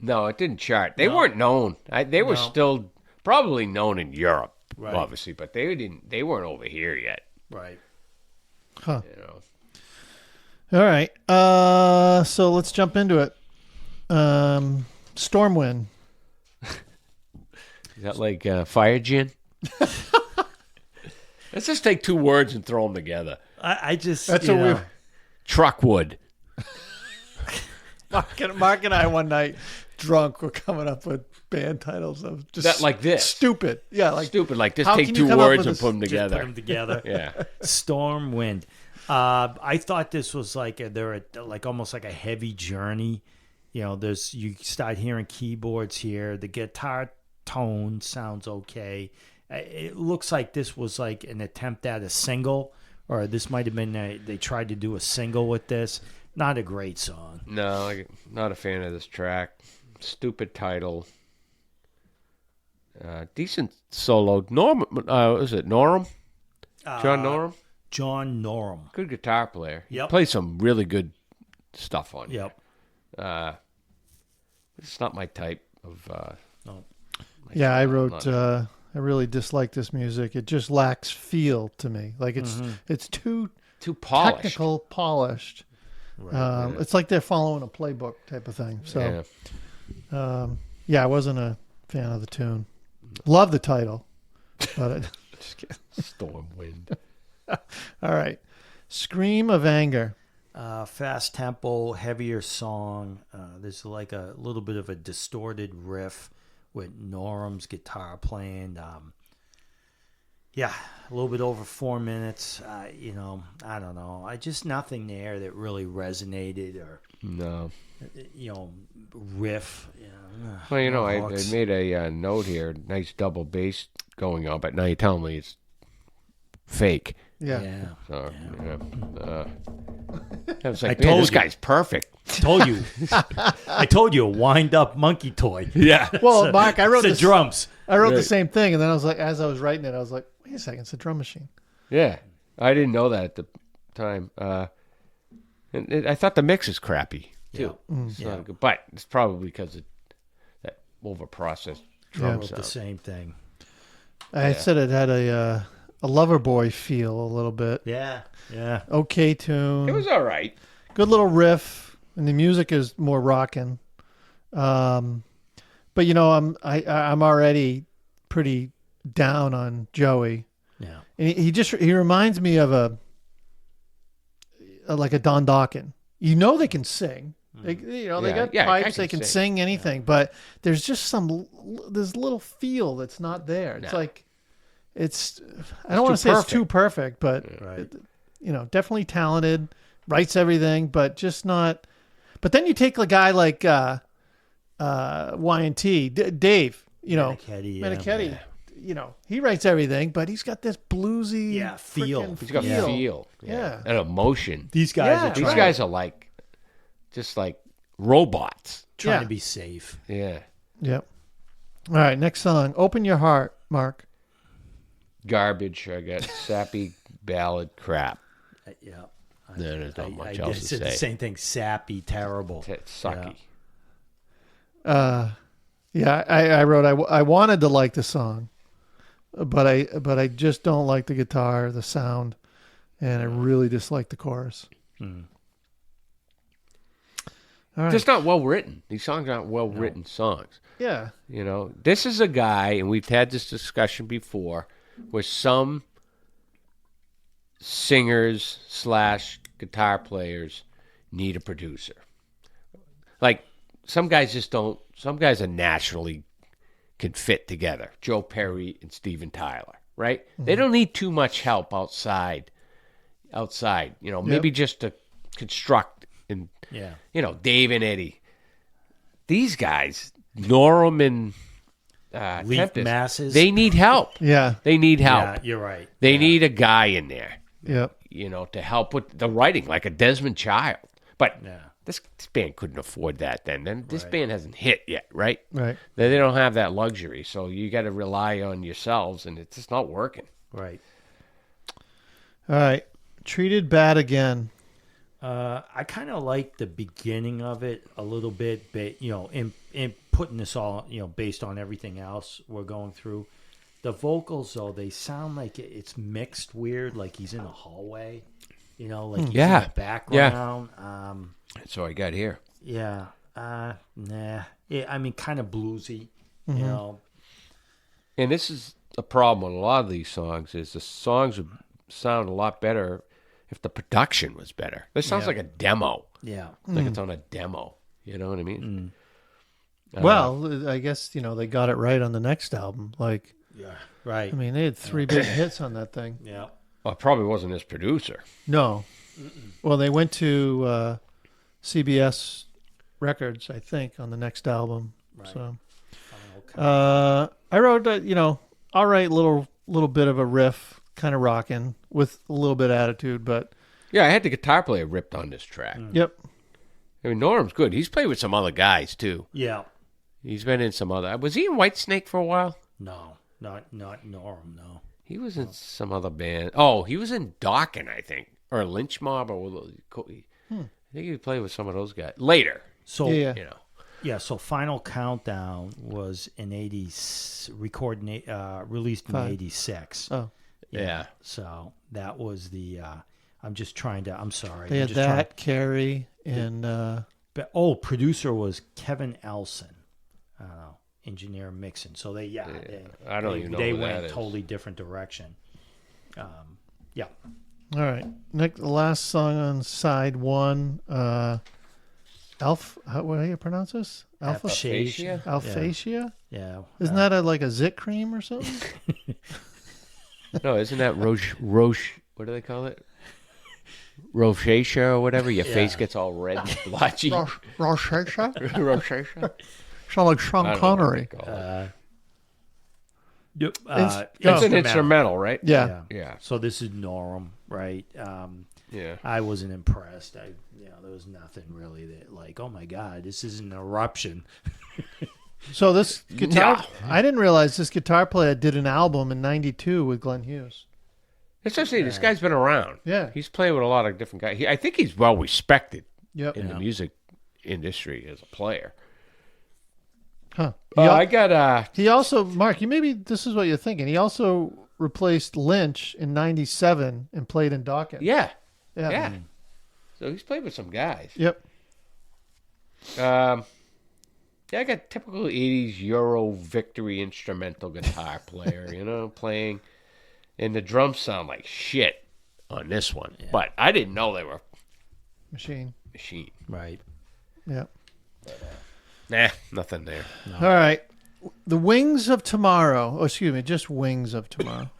No, it didn't chart. They weren't known. They were still probably known in Europe, Right. obviously, but they weren't over here yet. Right. Huh. You know. All right. So let's jump into it. Stormwind. Is that like fire gin? Let's just take two words and throw them together. I just That's you what we. know, Truckwood. Mark and I one night, drunk, were coming up with band titles of just That like this. stupid. Yeah, like Stupid. Like just how take can you two come up words with and this- put them just together. put them together. Yeah. Stormwind. I thought this was like they're like almost like a heavy journey. You know, you start hearing keyboards here. The guitar tone sounds okay. It looks like this was like an attempt at a single, or this might have been they tried to do a single with this. Not a great song. No, not a fan of this track. Stupid title. Decent solo. Norm, is it Norum? John Norum? John Norum. Good guitar player. He Yep. plays some really good stuff on here. Yep. It's not my type of. No. yeah, I not- wrote. I really dislike this music. It just lacks feel to me. Like it's too too polished. technical, polished. Right. It's like they're following a playbook type of thing. So Yeah. yeah, I wasn't a fan of the tune. Love the title, but it, Stormwind. all right. Scream of Anger. Fast tempo, heavier song. There's like a little bit of a distorted riff with Norum's guitar playing. Yeah, a little bit over 4 minutes. You know, I don't know. I just nothing there that really resonated or No. you know riff. You know, Well, you know, no I hooks. made a note here. Nice double bass going on, but now you're telling me it's fake. Yeah. Yeah. So, I was like, I told this you. guy's perfect. Told you. I told you a wind up monkey toy. Yeah. Well, Mark, I wrote the this. drums. I wrote the Right. same thing, and then I was like, as I was writing it, I was like, wait a second, it's a drum machine. Yeah. I didn't know that at the time. I thought the mix is crappy, too. It's not good, but it's probably because of that over-processed I drum wrote the sound. same thing. I said it had a Loverboy feel a little bit. Yeah. Yeah. Okay tune. It was all right. Good little riff, and the music is more rocking. But you know, I'm already pretty down on Joey, Yeah. and he reminds me of a like a Don Dokken. You know, they can sing. They got Yeah, I pipes. They can sing anything, but there's just this little feel that's not there. It's No. like I don't want to say it's too perfect, but Right. definitely talented, writes everything, but just not. But then you take a guy like Y&T, Dave, Meniketti, yeah. Meniketti, he writes everything, but he's got this bluesy feel. frickin' He's got feel. Yeah. And emotion. These guys Yeah. are These trying, guys are just like robots. trying Yeah. to be safe. Yeah. Yep. All right, next song, Open Your Heart, Mark. Garbage. I got sappy ballad crap. Yeah. There's not much I else to said the say. same thing. Sappy, terrible. It's sucky. Yeah, I wrote I wanted to like the song, but I just don't like the guitar, the sound, and I really dislike the chorus. All right. Just not well written. These songs aren't well written songs. Yeah. You know, this is a guy, and we've had this discussion before, where some singers / guitar players need a producer. Like, some guys just don't. Some guys are naturally can fit together. Joe Perry and Steven Tyler, right? They don't need too much help outside. Maybe just to construct and, Yeah. Dave and Eddie. These guys, Norum and Leaf Tempest, Masses. they need help. Yeah. They need help. Yeah, you're right. They need a guy in there, Yep. to help with the writing, like a Desmond Child. But Yeah. this band couldn't afford that then. Then this band hasn't hit yet, right? Right. They don't have that luxury, so you got to rely on yourselves, and it's just not working. Right. All right. Treated Bad Again. I kind of like the beginning of it a little bit, but in putting this all, based on everything else we're going through. The vocals, though, they sound like it's mixed weird, like he's in a hallway, like he's in Yeah. the background. That's what I got here. Yeah. Nah. Yeah, I mean, kind of bluesy, And this is a problem with a lot of these songs, is the songs would sound a lot better if the production was better. This sounds like a demo. Yeah. Like it's on a demo. You know what I mean? Well, I guess, they got it right on the next album. Like, Yeah. Right. I mean, they had 3 big hits on that thing. Yeah. Well, it probably wasn't his producer. No. Well, they went to CBS Records, I think, on the next album. Right. So, Final I wrote, all right, little bit of a riff, kind of rocking with a little bit of attitude, but Yeah, I had the guitar player ripped on this track. yep. I mean, Norm's good. He's played with some other guys, too. Yeah. He's been in some other... Was he in Whitesnake for a while? No, not Norm. No. He was in some other band. Oh, he was in Dawkins, I think. Or Lynch Mob. Or I think he played with some of those guys. Later, So Yeah. you know. yeah. So Final Countdown was in released in Five. '86. Oh, Yeah. So that was the. I'm just trying to. I'm sorry. they I'm had just that, Carrie, and But producer was Kevin Elson. Engineer mixing. So they I don't even know they who went that a is. totally different direction. Yeah. all right. Next, the last song on side 1, what do you pronounce this? Alpha? Aphasia? Alphasia? Yeah. Isn't that like a zit cream or something? No, isn't that Roche? What do they call it? Rosacea or whatever. Your face gets all red and blotchy. Rosacea? Rosacea. Sound like I Sean don't know what Connery. they call it. Yep. It's an instrumental, right? Yeah. Yeah. So this is Norm, right? Yeah. I wasn't impressed. There was nothing really that like, oh my god, this is an eruption. So this guitar, No. I didn't realize this guitar player did an album in '92 with Glenn Hughes. Especially this guy's been around. Yeah. He's played with a lot of different guys. I think he's well respected Yep. in the music industry as a player. Huh. I got He also, Mark, this is what you're thinking. He also replaced Lynch in '97 and played in Dawkins. yeah. Yeah. So he's played with some guys. Yep. Yeah, I got typical 80s Euro victory instrumental guitar player, playing. And the drums sound like shit on this one. But I didn't know they were Machine. machine. Right. Yep. Nah, nothing there. All right. The Wings of Tomorrow. Oh, excuse me. Just Wings of Tomorrow.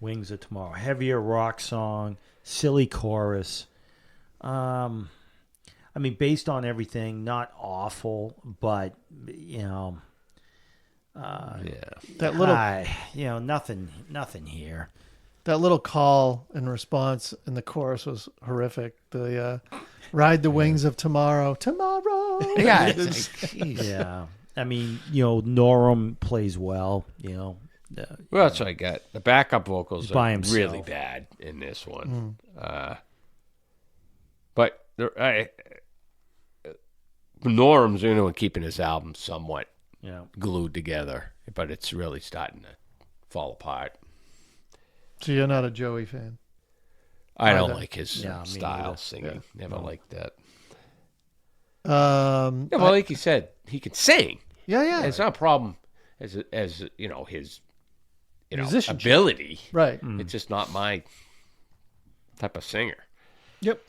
Wings of Tomorrow. Heavier rock song, silly chorus. I mean, based on everything, not awful, but Yeah. That little nothing here. that little call and response in the chorus was horrific. The ride the wings of tomorrow. Tomorrow. Yeah. It's like, geez. Yeah. I mean, Norum plays well, Well, that's what I got. The backup vocals By are himself. really bad in this one. But Norm's keeping his album somewhat Yeah. glued together, but it's really starting to fall apart. So you're not a Joey fan. I don't Either. like his Yeah, me style neither. singing. Never liked that. Yeah, Yeah, well, like you said, he can sing. yeah. It's not a problem as his Musicianship. ability. Right. It's just not my type of singer. Yep.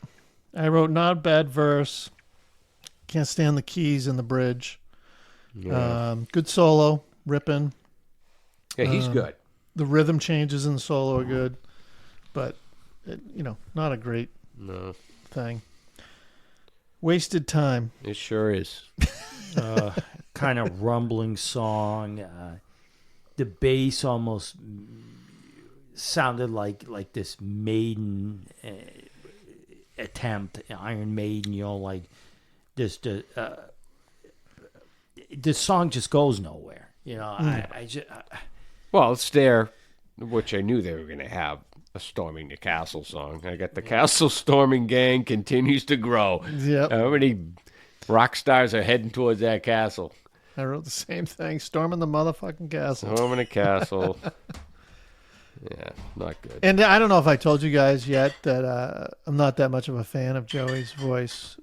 I wrote not a bad verse. Can't stand the keys in the bridge. Good solo, ripping. Yeah, he's good. The rhythm changes in the solo are good, but not a great No, thing. Wasted time. it sure is. Kind of rumbling song. The bass almost sounded like this Maiden attempt, Iron Maiden. Like just this song just goes nowhere. Well, it's there, which I knew they were going to have a Storming the Castle song. I got the Castle Storming Gang continues to grow. Yep. How many rock stars are heading towards that castle? I wrote the same thing. Storming the motherfucking castle. Home in a castle. Yeah, not good. And I don't know if I told you guys yet that I'm not that much of a fan of Joey's voice.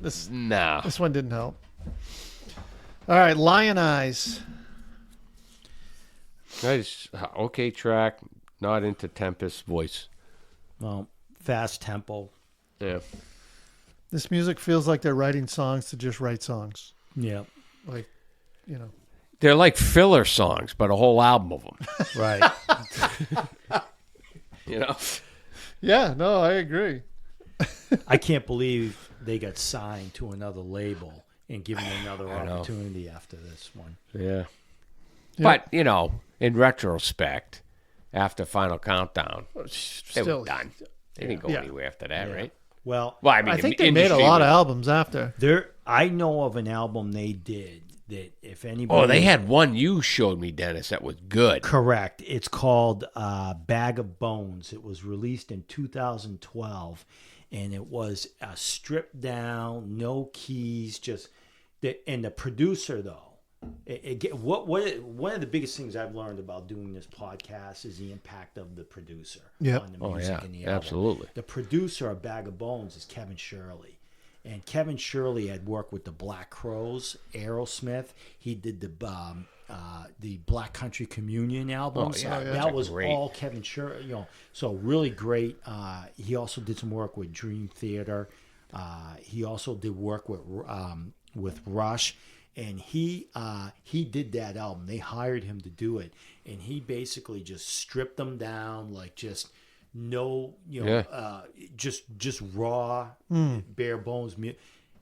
This one didn't help. All right, Lion Eyes. Nice. Okay track. Not into Tempest voice. Well, fast tempo. Yeah. This music feels like they're writing songs to just write songs. Yeah. Like, you know. They're like filler songs, but a whole album of them. Right. You know? Yeah, no, I agree. I can't believe they got signed to another label and given another I know. opportunity after this one. Yeah. Yeah. But, you know, in retrospect, after Final Countdown, they Still, were done. They didn't go Yeah. anywhere after that, Yeah. right? Well, Well, I mean, I think the they made a industry lot of was- albums after. I know of an album they did that if anybody... Oh, they had one you showed me, Dennis, that was good. Correct. It's called Bag of Bones. It was released in 2012, and it was a stripped down, no keys, just... And the producer, though, one of the biggest things I've learned about doing this podcast is the impact of the producer on the music in the album. Absolutely. The producer of Bag of Bones is Kevin Shirley. And Kevin Shirley had worked with the Black Crowes, Aerosmith. He did the Black Country Communion albums. Oh, yeah. That was great. all Kevin Shirley. So really great. He also did some work with Dream Theater. He also did work with Rush. And he did that album. They hired him to do it, and he basically just stripped them down, like just just raw, bare bones,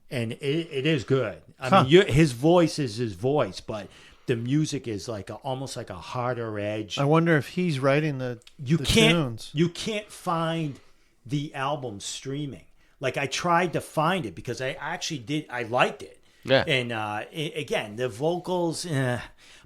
and it is good. I mean, his voice is his voice, but the music is like almost like a harder edge. I wonder if he's writing the tunes. You can't find the album streaming. Like I tried to find it because I actually did. I liked it. Yeah. And again, the vocals,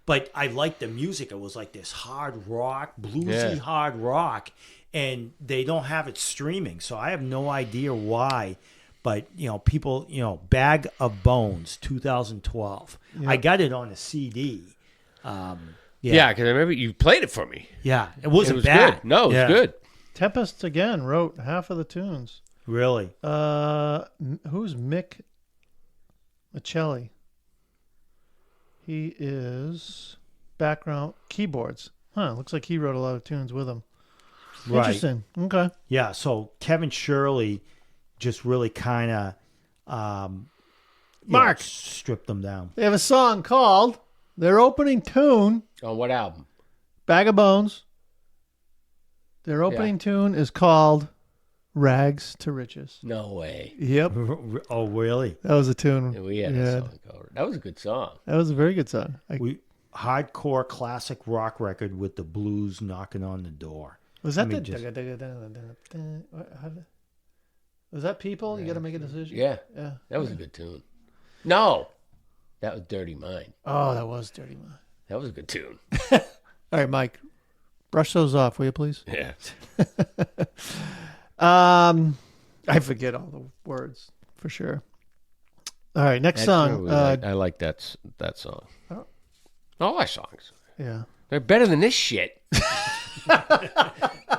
but I liked the music. It was like this hard rock, bluesy hard rock, and they don't have it streaming. So I have no idea why. But, people, Bag of Bones, 2012. Yeah. I got it on a CD. Yeah, because I remember you played it for me. Yeah, it wasn't It was bad. good. No, it was good. Tempest, again, wrote half of the tunes. Really? Who's Mick Michelli? He is background keyboards. Looks like he wrote a lot of tunes with him. Right. Interesting. Okay. Yeah, so Kevin Shirley just really kind of Mark. stripped them down. They have a song called their opening tune, On what album? Bag of Bones. Their opening tune is called Rags to Riches. No way. Yep. Oh, really? That was a tune. Yeah, we had a song covered. That was a good song. That was a very good song. Hardcore classic rock record with the blues knocking on the door. Was that I mean, was that People? You got to make a decision. Yeah. Yeah. That was a good tune. No. That was Dirty Mind. Oh, that was Dirty Mind. That was a good tune. All right, Mike. Brush those off, will you, please? Yeah. I forget all the words for sure. All right, next song. I like that song. Oh. All our songs. Yeah. They're better than this shit.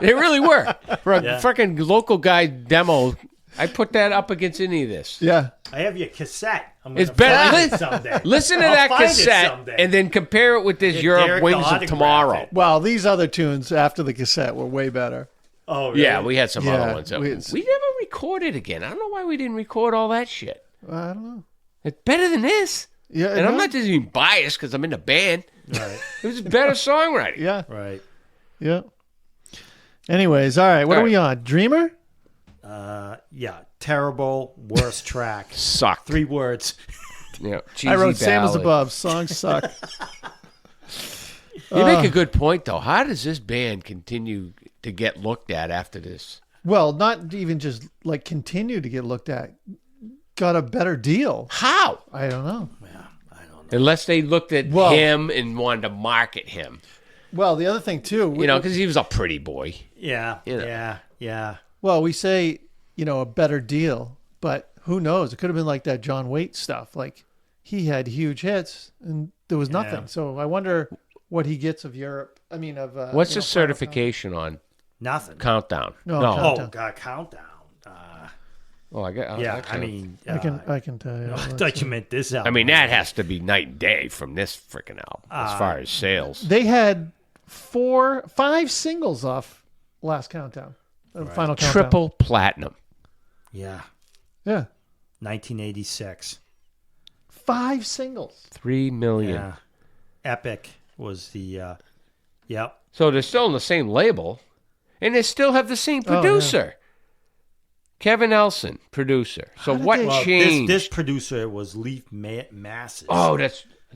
They really were. For a fucking local guy demo, I put that up against any of this. Yeah. I have your cassette. It's better. Find it someday. Listen to I'll that find it cassette someday. and then compare it with this Get Europe Derek to Wings of autograph Tomorrow. it. Well, these other tunes after the cassette were way better. Oh, really? Yeah, we had some Yeah, other ones. That we- we never recorded again. I don't know why we didn't record all that shit. I don't know. It's better than this. Yeah, And I'm not just being biased because I'm in the band. Right. It was better songwriting. Yeah. Right. Yeah. Anyways, all right. What All are we on? Dreamer? Yeah. Terrible. Worst track. Sucked. 3 words. Yeah, cheesy I wrote same as ballad. above. Songs suck. You make a good point, though. How does this band continue to get looked at after this? Well, not even just like continue to get looked at. Got a better deal. How? I don't know. Yeah, I don't know. Unless they looked at Well- him and wanted to market him. Well, the other thing too, Because he was a pretty boy. Yeah. You know. Yeah. well, we say, a better deal, but who knows? It could have been like that John Waite stuff. Like he had huge hits, and there was nothing. Yeah. So I wonder what he gets of Europe. I mean, of What's you the know, Final certification on Nothing. Countdown? No, no. Countdown. Oh, God, Countdown. Oh, I get. Yeah, actually, I mean, I can tell you. I Let's thought see. you meant this album. I mean, that has to be night and day from this freaking album as far as sales. They had 5 singles off last Countdown, Final Countdown. Triple platinum. Yeah, Yeah, 1986. 5 singles. 3 million. Yeah, Epic was the. Yep. So they're still on the same label, and they still have the same Oh, yeah. producer. Kevin Elson, producer. So did what they- Well, changed? this producer was Leaf Masses. Oh,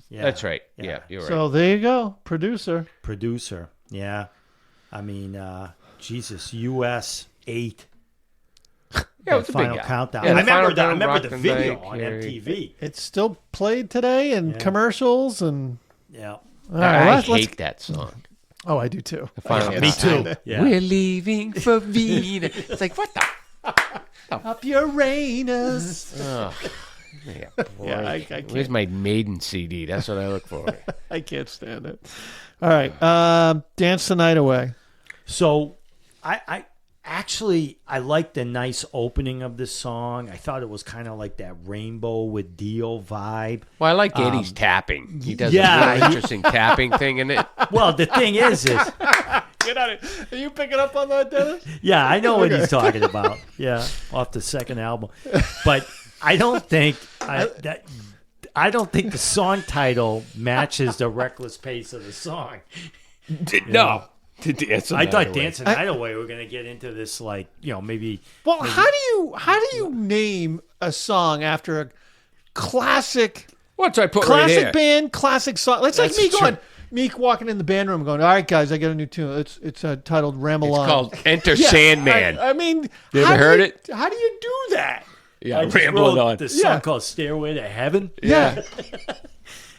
Yeah. that's right. Yeah. Yeah, you're right. So there you go, producer. Producer. Yeah. I mean, Jesus, US 8. Yeah, it was a big Final guy. Countdown. Yeah, I the remember Final that. I Countdown, remember Rock the the video Night, on Carrie. MTV. It's still played today in Yeah. commercials and. Yeah. All right, I let's hate that song. Oh, I do too. The Final Me Countdown. too. Yeah. We're leaving for Vienna. It's like, what the? Up Uranus. Oh, yeah, Yeah, I boy. can't. Where's my Maiden CD? That's what I look for. I can't stand it. All right, dance the night away. So, I actually like the nice opening of this song. I thought it was kind of like that Rainbow with Dio vibe. Well, I like Eddie's tapping. He does yeah, a really he- interesting tapping thing in it. Well, the thing is Get out of it. Are you picking up on that, Dennis? yeah, I know what he's talking about. Yeah, off the second album, but I don't think I don't think the song title matches the reckless pace of the song. No. To dance I thought Away. Dancing Night Away we're gonna get into this, like, maybe. Well, how do you name a song after a classic What's I put right here? band, classic song? It's like That's me true. me walking in the band room going, all right, guys, I got a new tune. It's titled Ramble It's On. called Enter Yeah, Sandman. I mean, You how ever do heard you- it? How do you do that? Yeah, I just rambling wrote on. this song Yeah. called Stairway to Heaven. Yeah, That's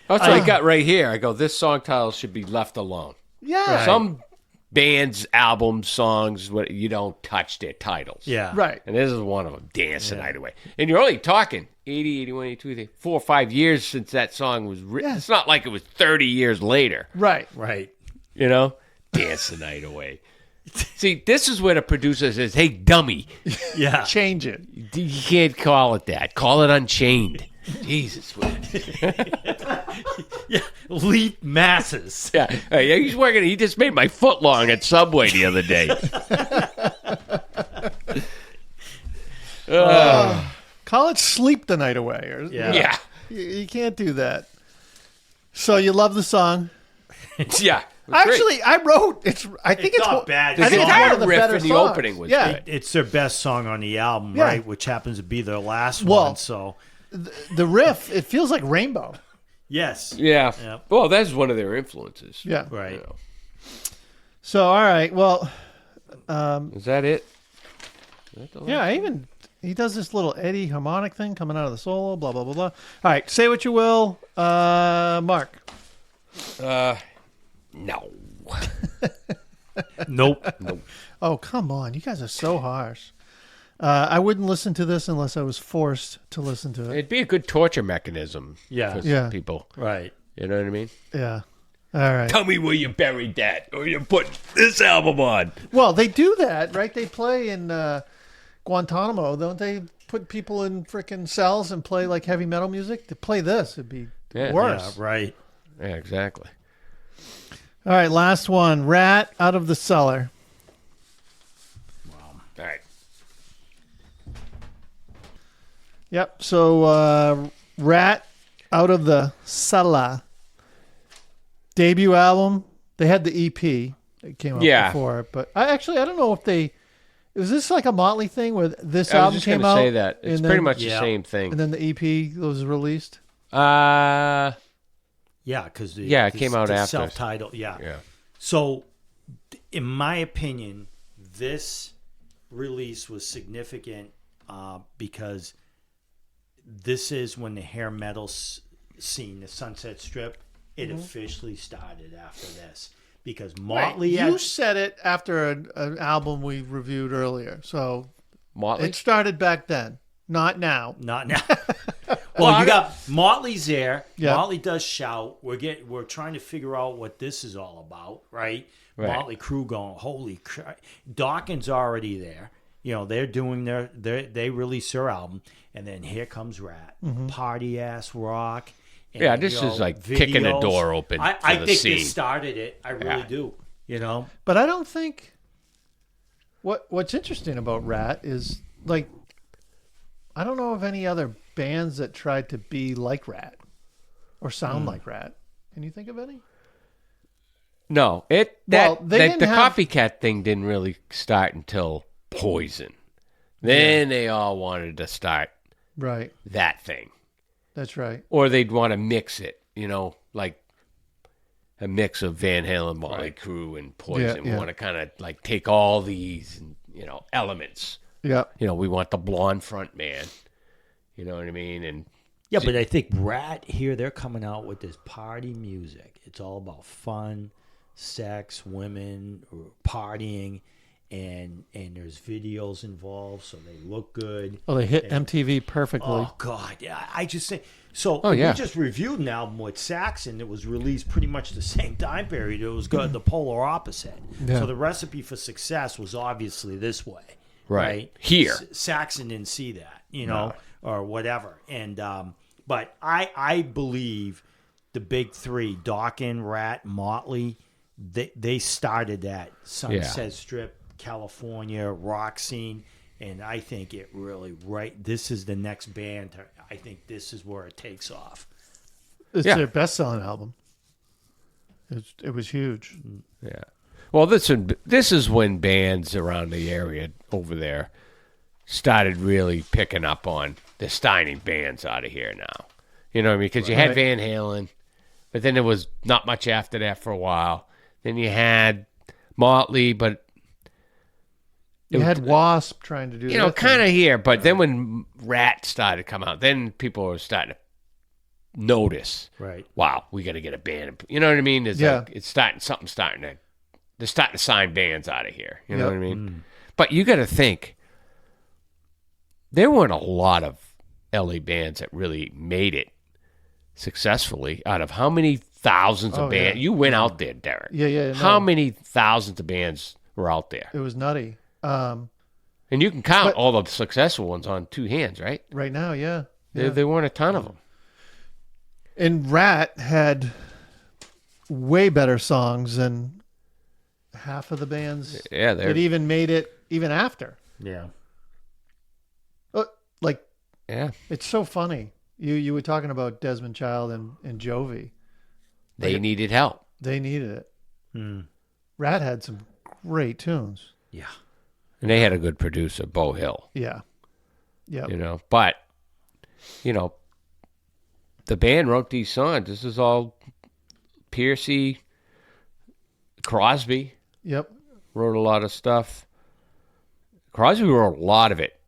what I got right here. I go, this song title should be left alone. yeah, Right. Some bands, albums, songs, what you don't touch their titles. Yeah. right. And this is one of them, Dance the Night Away. And you're only talking 80, 81, 82, 4 or 5 years since that song was written. Yeah. It's not like it was 30 years later, Right. Right. you know? Dance the Night Away. See, this is where the producer says, hey, dummy, Yeah. Change it. you can't call it that. Call it Unchained. Jesus. Yeah. Leaf Masses. Yeah, he's working. He just made my foot long at Subway the other day. Call it Sleep the Night Away. Or, Yeah. Yeah, You can't do that. So you love the song. yeah. Actually, I wrote it's. I think it's not one- bad. The I think it's guitar one of the riff better in the songs. opening was yeah. good. It's their best song on the album, Yeah. right? Which happens to be their last Well- one. So, The riff. It feels like Rainbow. yes. Yeah. Yeah. Well, that's one of their influences. Yeah. Right. You know. So all right. Well, Is that it? Is that the last yeah. He does this little Eddie harmonic thing coming out of the solo. Blah blah blah blah. All right. Say what you will, Mark. No. Nope. Oh come on, you guys are so harsh. I wouldn't listen to this unless I was forced to listen to it. It'd be a good torture mechanism Yeah. for Yeah. some people. Right. You know what I mean? Yeah. All right. Tell me where you buried that, or you put this album on. Well, they do that, right? They play in Guantanamo, don't they? Put people in freaking cells and play like heavy metal music. To play this, it'd be Yeah. worse. Yeah. Right. Yeah, exactly. All right, last one. Rat out of the cellar. All right. Yep. So Rat out of the cellar. Debut album. They had the EP that came out Yeah. before, but I don't know if they. Was this like a Motley thing where this I was album just came going to out? say that. It's and pretty then- much the Yeah. same thing. And then the EP was released. Uh, Yeah, because Yeah, it came out after. Self-titled. Yeah. yeah. So, in my opinion, this release was significant because this is when the hair metal scene, the Sunset Strip, it officially started after this. Because Motley, You said it after an album we reviewed earlier, so Motley? it started back then, not now. not now. Well, you got Motley's there. Yeah. Motley does shout. We're trying to figure out what this is all about, right? Motley Crue going, holy crap. Dawkins already there. You know, they're doing they release their album, and then here comes Rat. Party ass rock. And, Yeah, this is like kicking the door open I for the think scene. this started it. I really do. You know? But I don't think what's interesting about Rat is like I don't know of any other bands that tried to be like Rat or sound like Rat. Can you think of any? No, Well, they didn't the have- copycat thing didn't really start until Poison. Then they all wanted to start Right. that thing. That's right. Or they'd want to mix it, you know, like a mix of Van Halen, Motley Crue, and Poison. Yeah. We want to kind of like take all these, you know, elements. Yeah. You know, we want the blonde front man. You know what I mean? And Yeah, but I think Rat here, they're coming out with this party music. It's all about fun, sex, women, partying, and there's videos involved, so they look good. Oh, they hit MTV perfectly. Oh God, yeah, I just say so. Oh, yeah. We just reviewed an album with Saxon that was released pretty much the same time period. It was good, the polar opposite. Yeah. So the recipe for success was obviously this way, Right. Here. Saxon didn't see that, you know, or whatever. And but I believe the big three, Dawkins, Rat, Motley, they started that Sunset Strip, California rock scene, and I think it really this is the next band. I think this is where it takes off. It's Yeah. their best-selling album. It was huge. yeah. Well, this is when bands around the area over there started really picking up on the Steining bands out of here now. You know what I mean? Because you had Right. Van Halen, but then there was not much after that for a while. Then you had Motley, but You had Wasp trying to do you know, that thing. kind of here. But then when Rat started to come out, then people were starting to notice. Right. Wow, we got to get a band. You know what I mean? There's Yeah. like, they're starting to sign bands out of here. You know Yep. what I mean? But you got to think, there weren't a lot of LA bands that really made it successfully out of how many thousands Oh, of bands. yeah. You went out there, Derek. Yeah. How no. many thousands of bands were out there? It was nutty. And you can count But- all the successful ones on two hands, right? Right now, yeah. There weren't a ton of them. And Rat had way better songs than half of the bands Yeah, that even made it even after. Yeah. Like, yeah. it's so funny. You were talking about Desmond Child and Jovi. They needed help. They needed it. Rat had some great tunes. Yeah. And they had a good producer, Bo Hill. Yeah. Yeah. You know, but you know, the band wrote these songs. This is all Piercy, Crosby Yep. wrote a lot of stuff. Crosby wrote a lot of it.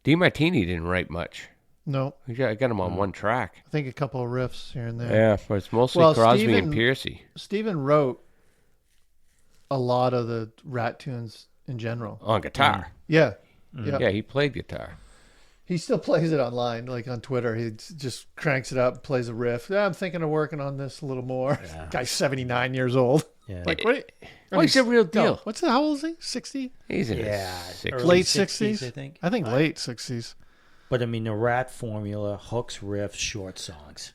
DeMartini didn't write much. No, I got him on one track. I think a couple of riffs here and there. Yeah, but it's mostly Well, Crosby Stephen- and Piercy Steven wrote a lot of the Rat tunes in general. on guitar. Yeah. Yeah. Yeah, he played guitar. He still plays it online, like on Twitter. He just cranks it up, plays a riff. Yeah, I'm thinking of working on this a little more. Guy's 79 years old. Yeah. Like, what? Well, he's a real deal. What's how old is he? 60? He's in Yeah. his 60s. Early Late 60s, 60s? I think. I think late 60s. But I mean, the Rat formula: hooks, riffs, short songs,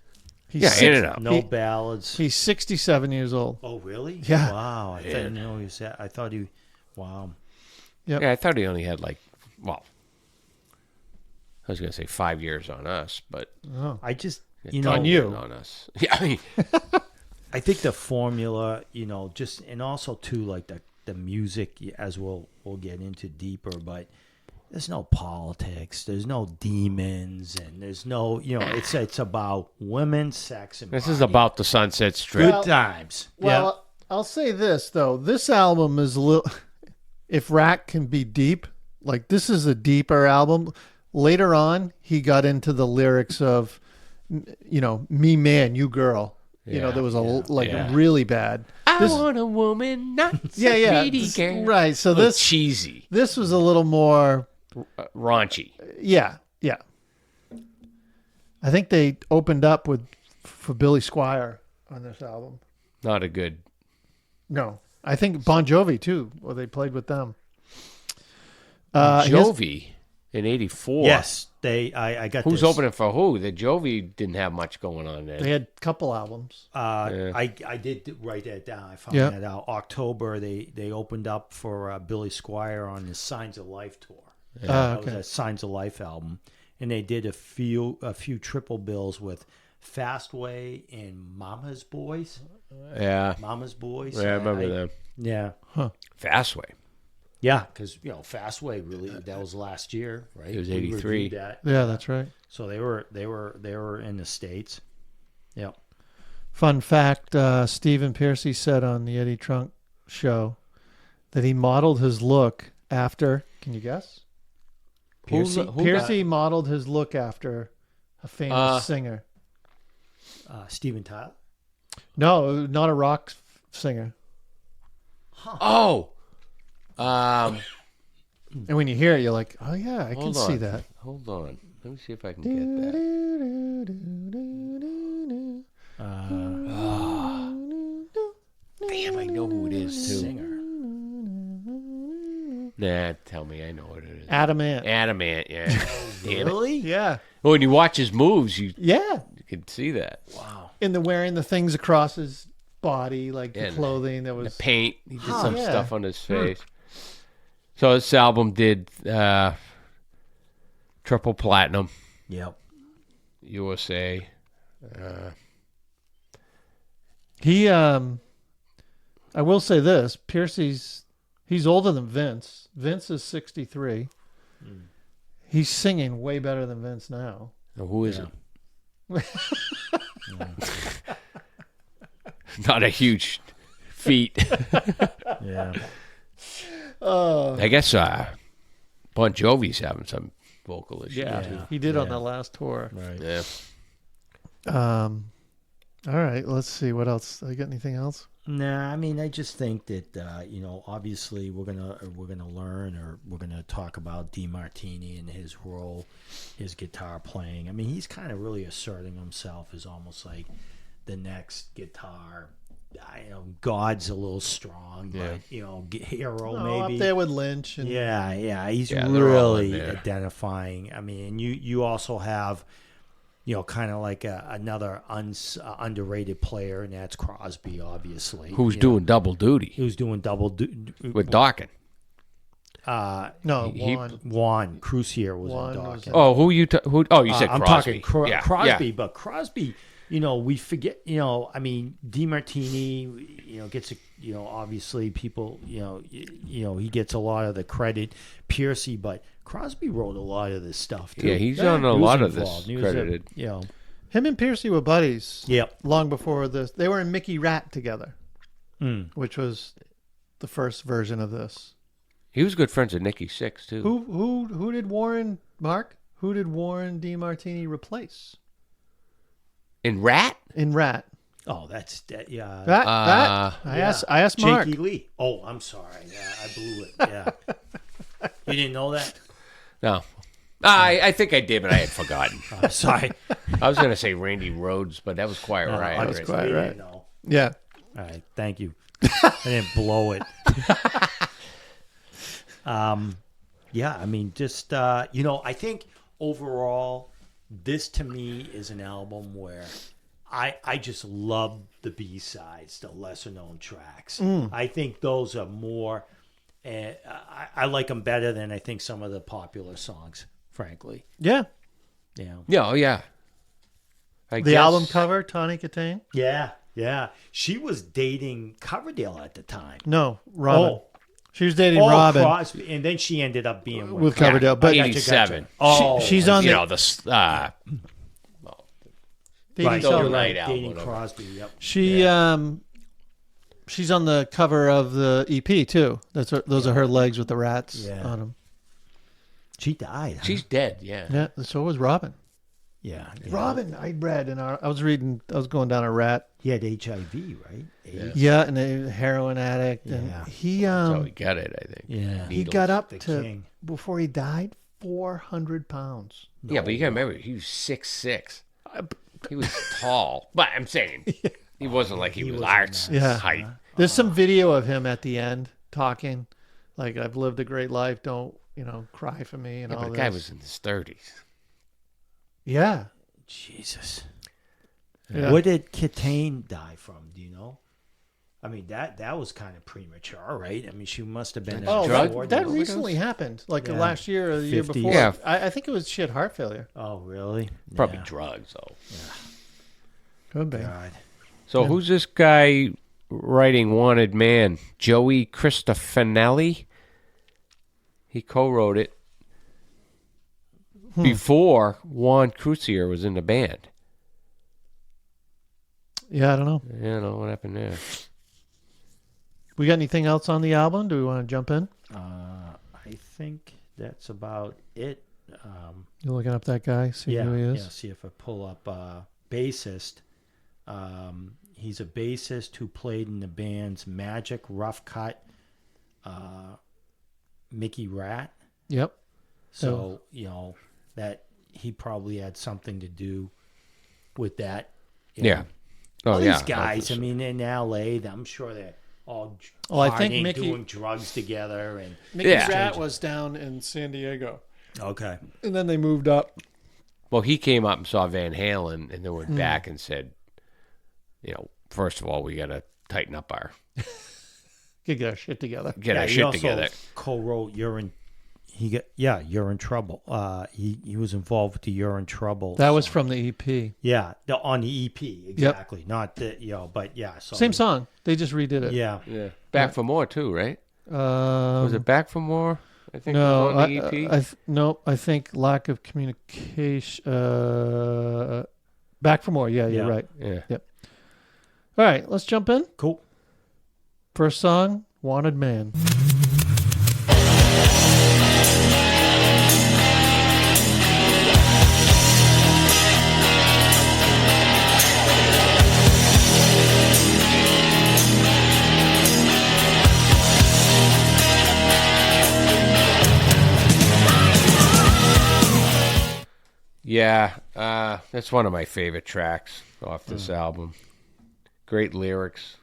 He's Yeah, six- in and out. no ballads. He's 67 years old. Oh, really? Yeah. Wow. I didn't know he was that. I thought he. Wow. Yeah, I thought he only had like, well, I was going to say 5 years on us, but I just, you Don know, you. on us. Yeah, I mean, I think the formula, you know, just and also too like the music, as we'll get into deeper, but there's no politics, there's no demons, and there's no, you know, it's about women, sex, and this is party. about the Sunset Strip. good times. Well, I'll say this, though. This album is a little... If Rat can be deep, like this is a deeper album. Later on, he got into the lyrics of, you know, me man, you girl. You know, Yeah, there was yeah. really bad. I want a woman, not Yeah. pretty this- girl. right. So A little this cheesy, this was a little more... raunchy. Yeah. I think they opened up for Billy Squier on this album. Not a good. No, I think Bon Jovi too. Well, they played with them. Jovi in '84. Yes, I got Who's this. opening for who? The Jovi didn't have much going on there. They had a couple albums. I did write that down. I found Yeah. that out. October, they opened up for Billy Squier on the Signs of Life tour. That was Okay. a Signs of Life album, and they did a few triple bills with Fastway and Mama's Boys. Yeah. Mama's Boys. Yeah, I remember them. Yeah, Fastway. yeah, because Fastway really that was last year, right? It was We 83. reviewed that. Yeah, that's right. So they were in the States. Yeah. Fun fact: Stephen Piercy said on the Eddie Trunk show that he modeled his look after. Can you guess? Piercy? Piercy modeled his look after a famous singer. Steven Tyler. No, not a rock singer. Oh. And when you hear it, you're like, "Oh yeah, I can Hold see on. that." Hold on. Let me see if I can get that. Damn, I know who it is too. Singer. Nah, tell me, I know what it is. Adamant. Adamant, yeah. Damn it. Really? Yeah, When you watch his moves, you yeah. can see that. Wow. In the wearing the things across his body, like the Yeah, clothing that The was. paint. He did some yeah. stuff on his face. So this album did triple platinum, Yep. USA. He, I will say this: he's older than Vince. Vince is 63. He's singing way better than Vince now. Now, who is Yeah. it? Not a huge feat. Yeah. I guess Bon Jovi's having some vocal issues. Yeah. He did on Yeah. the last tour. Right. Yeah. All right, let's see what else. I got anything else? Nah, I mean, I just think that obviously we're gonna learn, or we're gonna talk about DeMartini and his role, his guitar playing. I mean, he's kind of really asserting himself as almost like the next guitar. God's a little strong, Yeah. but hero Up maybe. there with Lynch. And, Yeah, he's Yeah, they're all in really there. identifying. I mean, you also have, kind of like another underrated player, and that's Crosby, obviously. Who's doing double duty He was doing double with Dawkins? No, He- Juan. Juan Crucier was Juan in was Dawkins. Oh, who you? Oh, you said I'm Crosby. talking Yeah, Crosby, yeah. but Crosby, we forget. I mean, DeMartini, gets obviously people, he gets a lot of the credit. Piercy, but Crosby wrote a lot of this stuff too. Yeah, he's on a He was lot of this involved. He was credited. Him and Piercy were buddies. Yep. Long before this, they were in Mickey RATT together, Mm. which was the first version of this. He was good friends with Nikki Sixx too. Who did Warren DeMartini replace In Rat? in RATT? Oh, that's that. Yeah. That I Yeah. asked Mark. Jakey Lee. Oh, I'm sorry. Yeah, I blew it. Yeah. You didn't know that? No. I think I did, but I had forgotten. I'm sorry. I was going to say Randy Rhoads, but that was Quiet No, Riot. I was right? Quiet you Riot. didn't know. Yeah. All right, thank you. I didn't blow it. Yeah, I mean, just I think overall, this to me is an album where I just love the B-sides, the lesser known tracks. I think those are more. I like them better than I think some of the popular songs, frankly. Yeah. Yeah, oh, yeah. I The guess- album cover, Tawny Katane? Yeah. She was dating Coverdale at the time. No, Robin. Oh. She was dating Robin Crosby, and then she ended up being with Coverdale, but 87. Oh, she's on You the know, the dating right, Cellar. you're right, Night album, dating whatever. Crosby. Yep. She's on the cover of the EP too. Those are her legs with the rats Yeah. on them. She died. Huh? she's dead, yeah. Yeah, so was Robin. yeah. Robin, I read I was going down a rat. He had HIV, right? AIDS. Yeah, and a heroin addict, Yeah. and he So he got it, I think. Yeah. he got up The to king. before he died 400 pounds. Yeah, but you got to remember, he was 6'6". He was tall, but I'm saying he wasn't like he was wasn't Art's Yeah. height. There's some video of him at the end talking, like, I've lived a great life. Don't, cry for me and Yeah, all but the this. guy was in his 30s. Yeah. Jesus. Yeah. What did Kitane die from? Do you know? I mean, that was kind of premature, right? I mean, she must have been. Oh, drug that overdose? recently happened, like Yeah. last year or the year 50s. before. Yeah. I think it was shit heart failure. Oh, really? Probably Yeah. drugs, though. Could be. God. So Yeah. who's this guy writing Wanted Man? Joey Cristofanelli? He co-wrote it before Juan Crusader was in the band. Yeah, I don't know. I don't know what happened there. We got anything else on the album? Do we want to jump in? I think that's about it. You're looking up that guy, see Yeah, who he is. yeah. See if I pull up bassist. He's a bassist who played in the bands Magic, Rough Cut, Mickey RATT. Yep. So that he probably had something to do with that. Yeah. Oh, All yeah. these guys. I mean, in L.A., I'm sure they're all I think partying, Mickey- doing drugs together and Mickey Yeah. Rat was down in San Diego, okay. and then they moved up. Well, he came up and saw Van Halen and then went back and said, first of all, we got to tighten up our Get our shit together. get our he shit also together. Co-wrote "You're in." You're in trouble. He was involved with the "You're in Trouble." That was song. from the EP. Yeah, on the EP exactly. Not the but yeah. So Same song. They just redid it. Yeah, Yeah. Back for More, too, right? Was Was it Back for More? I think No, it was on the EP. no. I think lack of communication. Back for more. Yeah, you're Yeah. right. Yeah. All right, let's jump in. cool. First song, "Wanted Man." Yeah, that's one of my favorite tracks off this album. Great lyrics.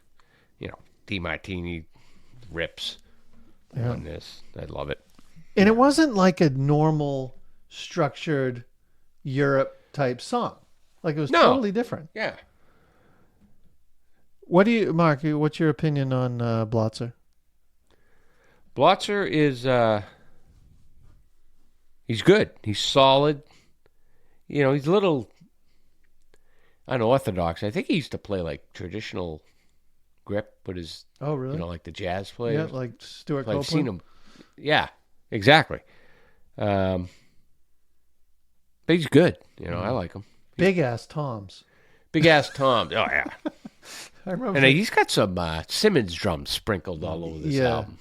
DeMartini rips on this. I love it. And it wasn't like a normal, structured Europe type song. Like it was No. totally different. Yeah. What do you, Mark? What's your opinion on Blotzer? Blotzer is, he's good. He's solid. He's a little unorthodox. I think he used to play like traditional grip with his, Oh, really? like the jazz Yeah, players. like Stuart I've Copeland. seen him. Yeah, exactly. But he's good. I like him. Big ass toms. Big ass Tom. Oh, yeah. I remember. And he's got some Simmons drums sprinkled all over this Yeah. album.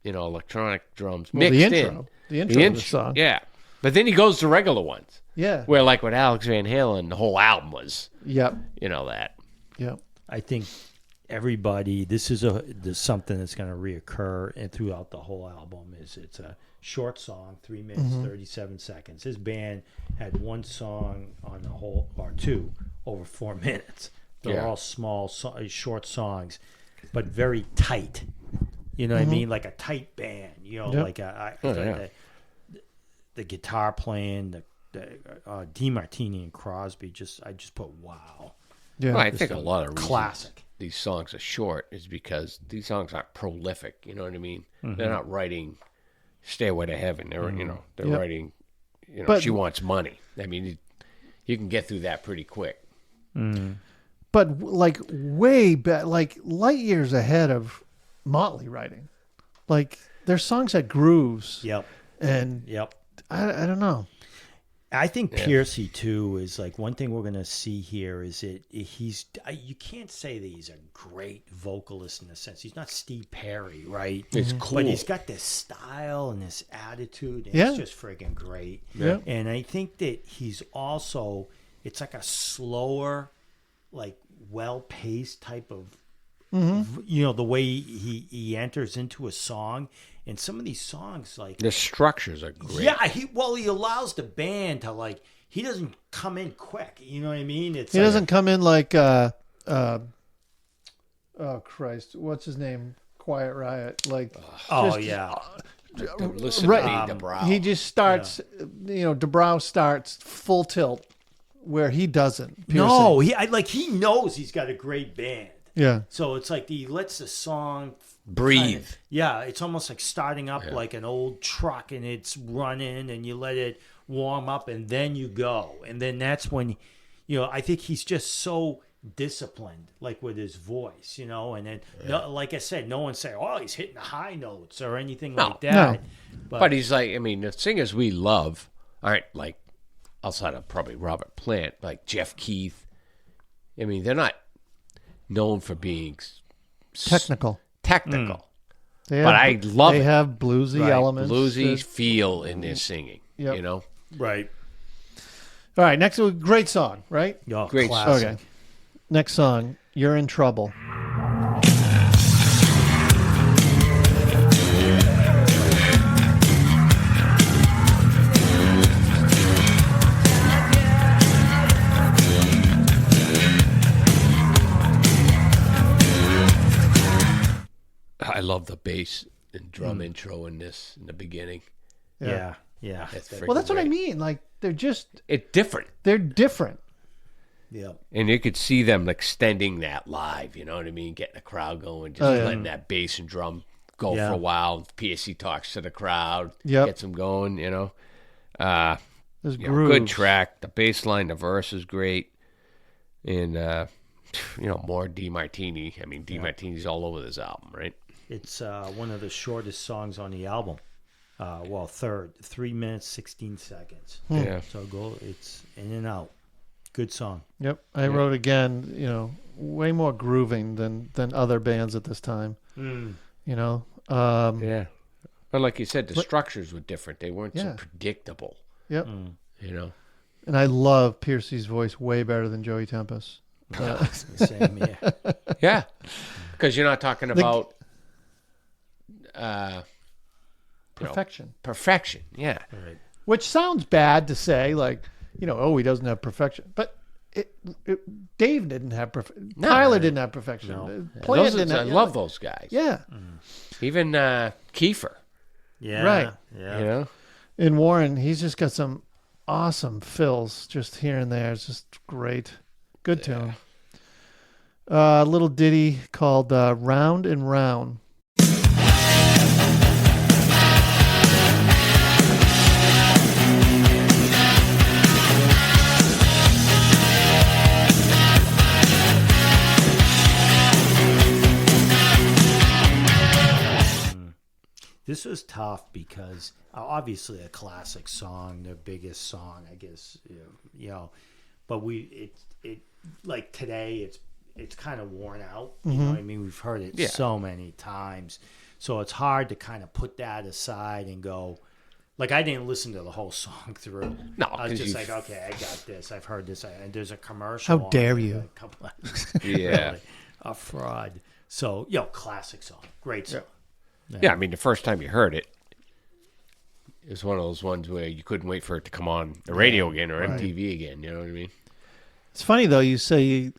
Electronic drums Well, mixed the in. intro. The intro of the song. Yeah. But then he goes to regular ones. Yeah. Where, like with Alex Van Halen, the whole album was, Yep. that. Yep. I think everybody. This is something that's going to reoccur and throughout the whole album. It's a short song, 3 minutes 37 seconds. His band had one song on the whole, or two, over 4 minutes. They're Yeah. all small, short songs, but very tight. You know what I mean? Like a tight band. Yep. Like the guitar playing, the DeMartini and Crosby. I just put wow. Yeah. Well, I think a lot of reasons Classic. these songs are short is because these songs aren't prolific. You know what I mean? They're not writing Stairway to Heaven. They're, they're Yep. writing, But- She Wants Money. I mean, you can get through that pretty quick. But like way back, like light years ahead of Motley writing. Like their songs had grooves. Yep. And Yep. I don't know. I think Piercy too is like one thing we're gonna see here is you can't say that he's a great vocalist in a sense. He's not Steve Perry, right? It's cool. But he's got this style and this attitude, and Yeah. it's just freaking great. Yeah. And I think that he's also it's like a slower, like well-paced type of the way he enters into a song, and some of these songs like The structures are great. yeah, he allows the band to like he doesn't come in quick. You know what I mean? It's He like doesn't come in like oh Christ, what's his name? Quiet Riot. Like Oh just- yeah. Listen Right. to me, DeBrow. he just starts. DeBrow starts full tilt where he doesn't. No, Piercing. he knows he's got a great band. Yeah. So it's like he lets the song breathe. yeah, it's almost like starting up like an old truck and it's running and you let it warm up and then you go. And then that's when, I think he's just so disciplined, like with his voice, and then, like I said, no one's saying, oh, he's hitting the high notes or anything like that. But he's like, the singers we love aren't like, outside of probably Robert Plant, like Jeff Keith. They're not known for being Technical. But I love They it. have bluesy elements. Bluesy that- feel in their singing. Yep. Right. All right. Next, great song, right? Oh, Great classic. Okay. Next song, You're in Trouble. I love the bass and drum intro in this in the beginning. Yeah. That's Well, that's what I great. mean. Like, they're Different. different. Yeah. And you could see them extending that live, you know what I mean? Getting the crowd going, just letting that bass and drum go Yeah. for a while. PSC talks to the crowd, Yep. gets them going, There's good grooves. track. The bass line, the verse is great. And, more D Martini. D Martini's all over this album, right? It's one of the shortest songs on the album. Third, 3 minutes, 16 seconds. Yeah. So it's in and out. Good song. Yep. I wrote again, way more grooving than other bands at this time. Yeah. But like you said, the structures were different. They weren't so predictable, Yep. Mm. And I love Piercy's voice way better than Joey Tempest. Same, yeah. Yeah. Because you're not talking about Perfection. perfection. Yeah. Right. Which sounds bad to say, like, he doesn't have perfection. But Dave didn't have perfection. Tyler didn't have perfection. No. Plant didn't I have, love those guys. Yeah. Even Kiefer, Yeah. Right. Yeah. And Warren, he's just got some awesome fills just here and there. It's just great. Good tune. A little ditty called Round and Round. This was tough because obviously a classic song, their biggest song, I guess, but it like today it's kind of worn out. You know what I mean? We've heard it so many times. So it's hard to kind of put that aside and go, like, I didn't listen to the whole song through. No, I was 'cause just you- like, okay, I got this. I've heard this. And there's a commercial. How on dare it, you. a couple Yeah. a fraud. So, classic song. Great song. Yeah, the first time you heard it, it was one of those ones where you couldn't wait for it to come on the radio again or MTV again. You know what I mean? It's funny, though, you say,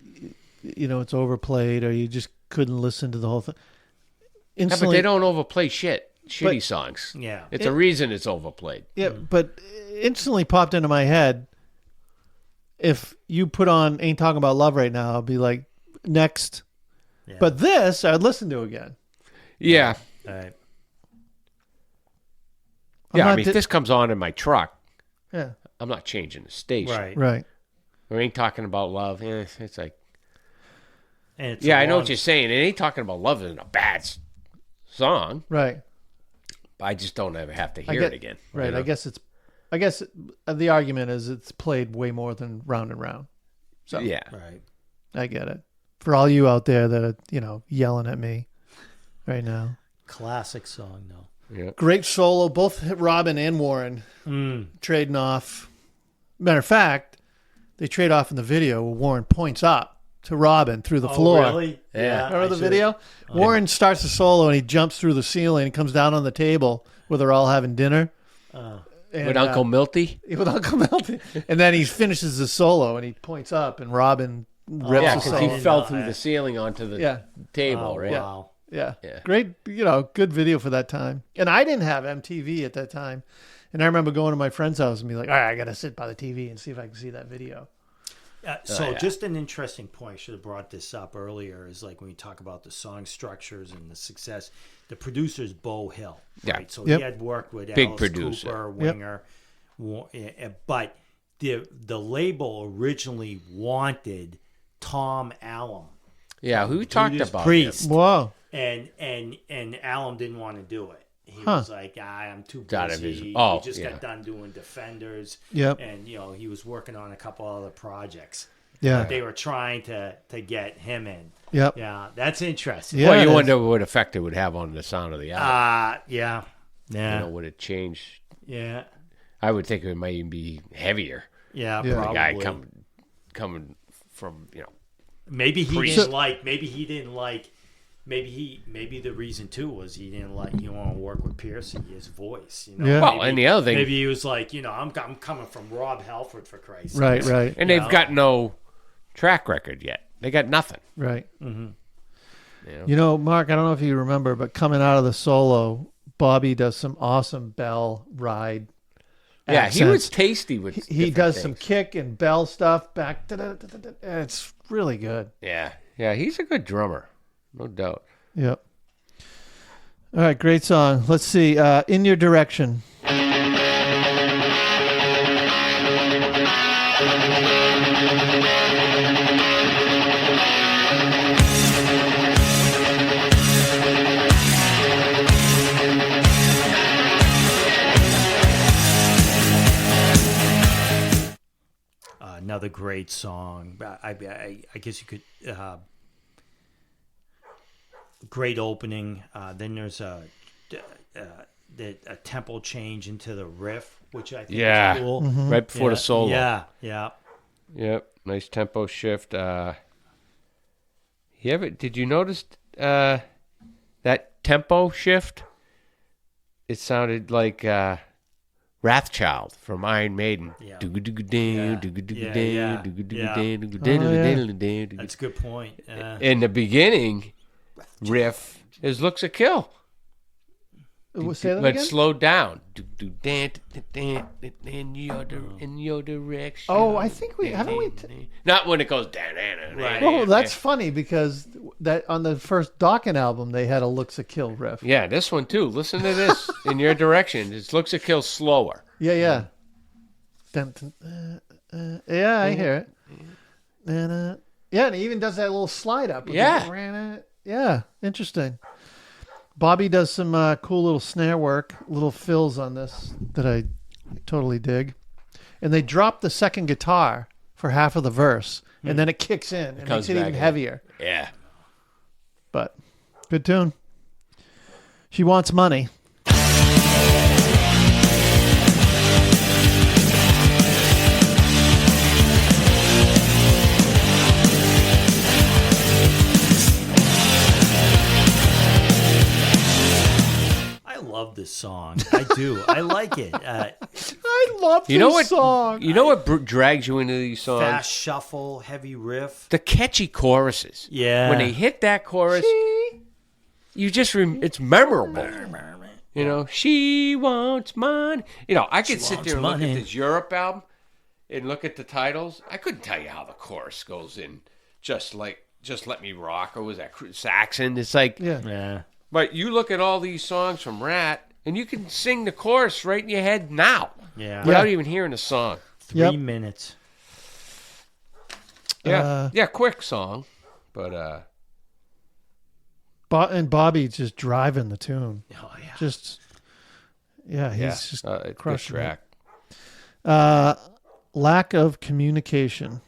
it's overplayed or you just couldn't listen to the whole thing. Yeah, but Instantly, they don't overplay shitty songs. Yeah. It's a reason it's overplayed. Yeah, but instantly popped into my head, if you put on Ain't Talking About Love right now, I'll be like, next. Yeah. But this, I'd listen to again. Yeah. All right. Yeah, not if this comes on in my truck, Yeah, I'm not changing the station. Right. right. We ain't talking about love. It's like, And it's I know long- what you're saying. It ain't talking about love isn't a bad song. Right. But I just don't ever have to hear get- it again. Right. you know? I guess the argument is it's played way more than Round and Round. So Yeah. Right. I get it. For all you out there that are, yelling at me right now. Classic song, though. Yeah. Great solo, both Robin and Warren trading off. Matter of fact, they trade off in the video where Warren points up to Robin through the floor. Really? Yeah. Remember the video? Warren starts the solo and he jumps through the ceiling and comes down on the table where they're all having dinner. And, With Uncle Milty? with Uncle Milton. And then he finishes the solo and he points up and Robin rips Yeah, the because solo. he fell through the ceiling onto the table, Oh, right? wow. Yeah. Yeah. Great, good video for that time. And I didn't have MTV at that time. And I remember going to my friend's house and be like, all right, I got to sit by the TV and see if I can see that video. Just an interesting point, I should have brought this up earlier, is like when we talk about the song structures and the success, the producer's Bo Hill. Right? Yeah. So Yep. he had worked with Big Alice producer. Cooper, Winger. But the label originally wanted Tom Allom. Yeah, who talked Judas about Priest. him? Whoa. And Allom didn't want to do it. He was like, I'm too Out of busy. his- oh, he just yeah. got done doing Defenders. Yep. And, he was working on a couple other projects. Yeah. They were trying to get him in. Yep. Yeah, that's interesting. Yeah. Well, it you is. wonder what effect it would have on the sound of the album. Yeah. Yeah. Would it change? Yeah. I would think it might even be heavier. Yeah, Yeah. The probably. guy coming from, Maybe he Priest. didn't like. Maybe he didn't like. Maybe the reason too was he didn't like. You want to work with Pearson, his voice. Yeah. Well, and the other thing, Maybe he was like, I'm coming from Rob Halford for Christ's sake. Right, right, and they've got no track record yet. They got nothing. right. Yeah. Mark, I don't know if you remember, but coming out of the solo, Bobby does some awesome bell ride. Yeah, he was accents. tasty with. He different does things. some kick and bell stuff back. It's really good. Yeah, he's a good drummer, no doubt. Yep. All right, great song. Let's see. In Your Direction. Another great song. I guess you could. Great opening. Then there's a tempo change into the riff, which I think Yeah. is cool. Right before the solo. Yeah. Yep. Nice tempo shift. Did you notice that tempo shift? It sounded like Wrathchild from Iron Maiden. Yeah. That's That's a good point. In the beginning, riff is Looks a Kill. Say that But again? slow down. In your direction. Oh, I think we haven't we. Not when it goes down. Right. Well, that's funny because that on the first Dawkins album they had a Looks a Kill riff. Yeah, this one too. Listen to this. In your direction, it Looks a Kill slower. Yeah. Dun, dun, yeah, I hear it. Yeah, and he even does that little slide up. Yeah. Yeah, interesting. Bobby does some cool little snare work, little fills on this that I totally dig. And they drop the second guitar for half of the verse, and then it kicks in and comes makes it back even in. heavier. Yeah. But good tune. She Wants Money. I love this song. I do. I like it. I love this You know what? song. You know what drags you into these songs? Fast shuffle, heavy riff. The catchy choruses. Yeah. When they hit that chorus, you just it's memorable. She wants money. I could sit there and look money. at this Europe album and look at the titles. I couldn't tell you how the chorus goes in. Just Let Me Rock, or was that Saxon? It's like, Yeah. but you look at all these songs from RATT, and you can sing the chorus right in your head now, Yeah. without even hearing the song. 3 minutes. Yeah, quick song, but And Bobby just driving the tune. Oh, yeah. He's just it's a good crushing it. track. Lack of communication.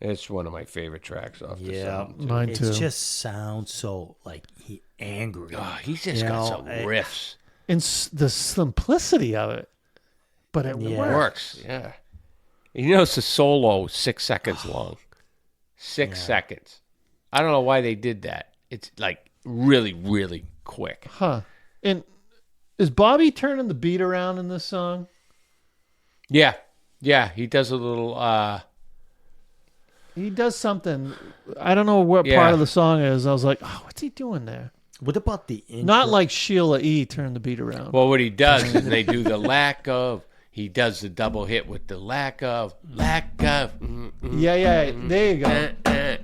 It's one of my favorite tracks off the song. too. Mine It too. just sounds so like he angry. Oh, he's just You got know, some riffs. And the simplicity of it, but it Yeah. It works. works, yeah. You know, it's a solo 6 seconds long. 6 seconds. I don't know why they did that. It's like really, really quick. Huh. And is Bobby turning the beat around in this song? Yeah. Yeah, he does a little He does something. I don't know what Yeah. part of the song is. I was like, oh, what's he doing there? What about the intro? Not like Sheila E. turned the beat around. well, what he does is they do the lack of. He does the double hit with the lack of. Yeah. There you go.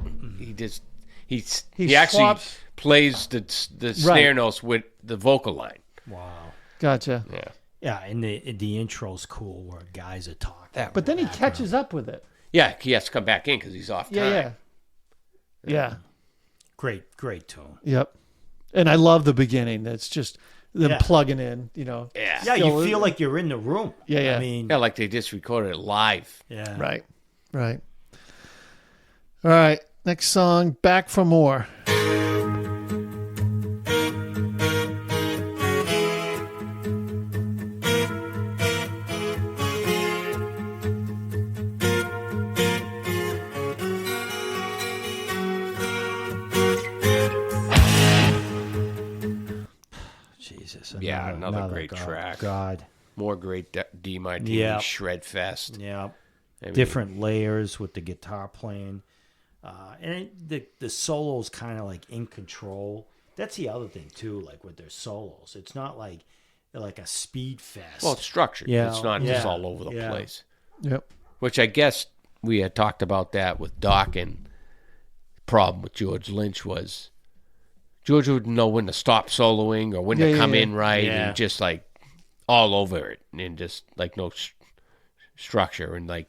He actually swaps- plays the snare notes with the vocal line. Wow. Gotcha. Yeah. Yeah, and the intro's cool where guys are talking. But then he catches up with it. Yeah, he has to come back in because he's off time. Yeah. Great tune. Yep. And I love the beginning. It's just them Yeah. plugging in, you know. Yeah. Yeah, Still- you feel like you're in the room. Yeah. I mean, Yeah, like they just recorded it live. yeah. Right. All right. Next song, Back for More. Jesus. Yeah, another great track. God. More great D Martini Yeah. shred fest. Yeah. I mean, Different layers with the guitar playing. And the solo's kind of like in control. That's the other thing too, like with their solos. It's not like a speed fest. Well, it's structured. Yeah, It's not just yeah, all over the yeah. place. Yep. Which I guess we had talked about that with Doc, and the problem with George Lynch was George wouldn't know when to stop soloing or when to come in right, Yeah. and just like all over it, and just like no structure. And like,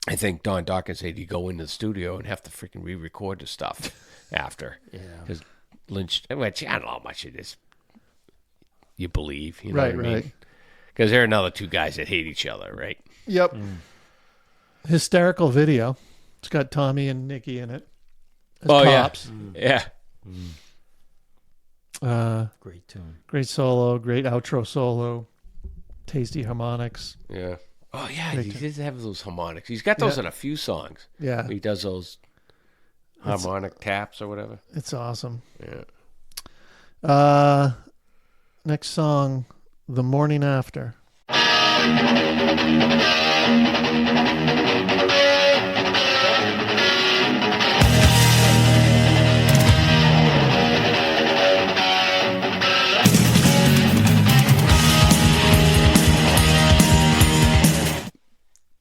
I think Don Dawkins said he'd go into the studio and have to freaking re-record the stuff after. Yeah. Because Lynch, which I don't know how much it is. You believe, you know what I mean? Right. Because there are another two guys that hate each other, right? Yep. Hysterical video. It's got Tommy and Nikki in it. As cops. Yeah. Great tune. Great solo, great outro solo, tasty harmonics. Yeah. Oh, yeah. Great He tune. does have those harmonics. He's got those Yeah. in a few songs. Yeah, He does those harmonic taps or whatever. it's awesome. Yeah. Next song, The Morning After.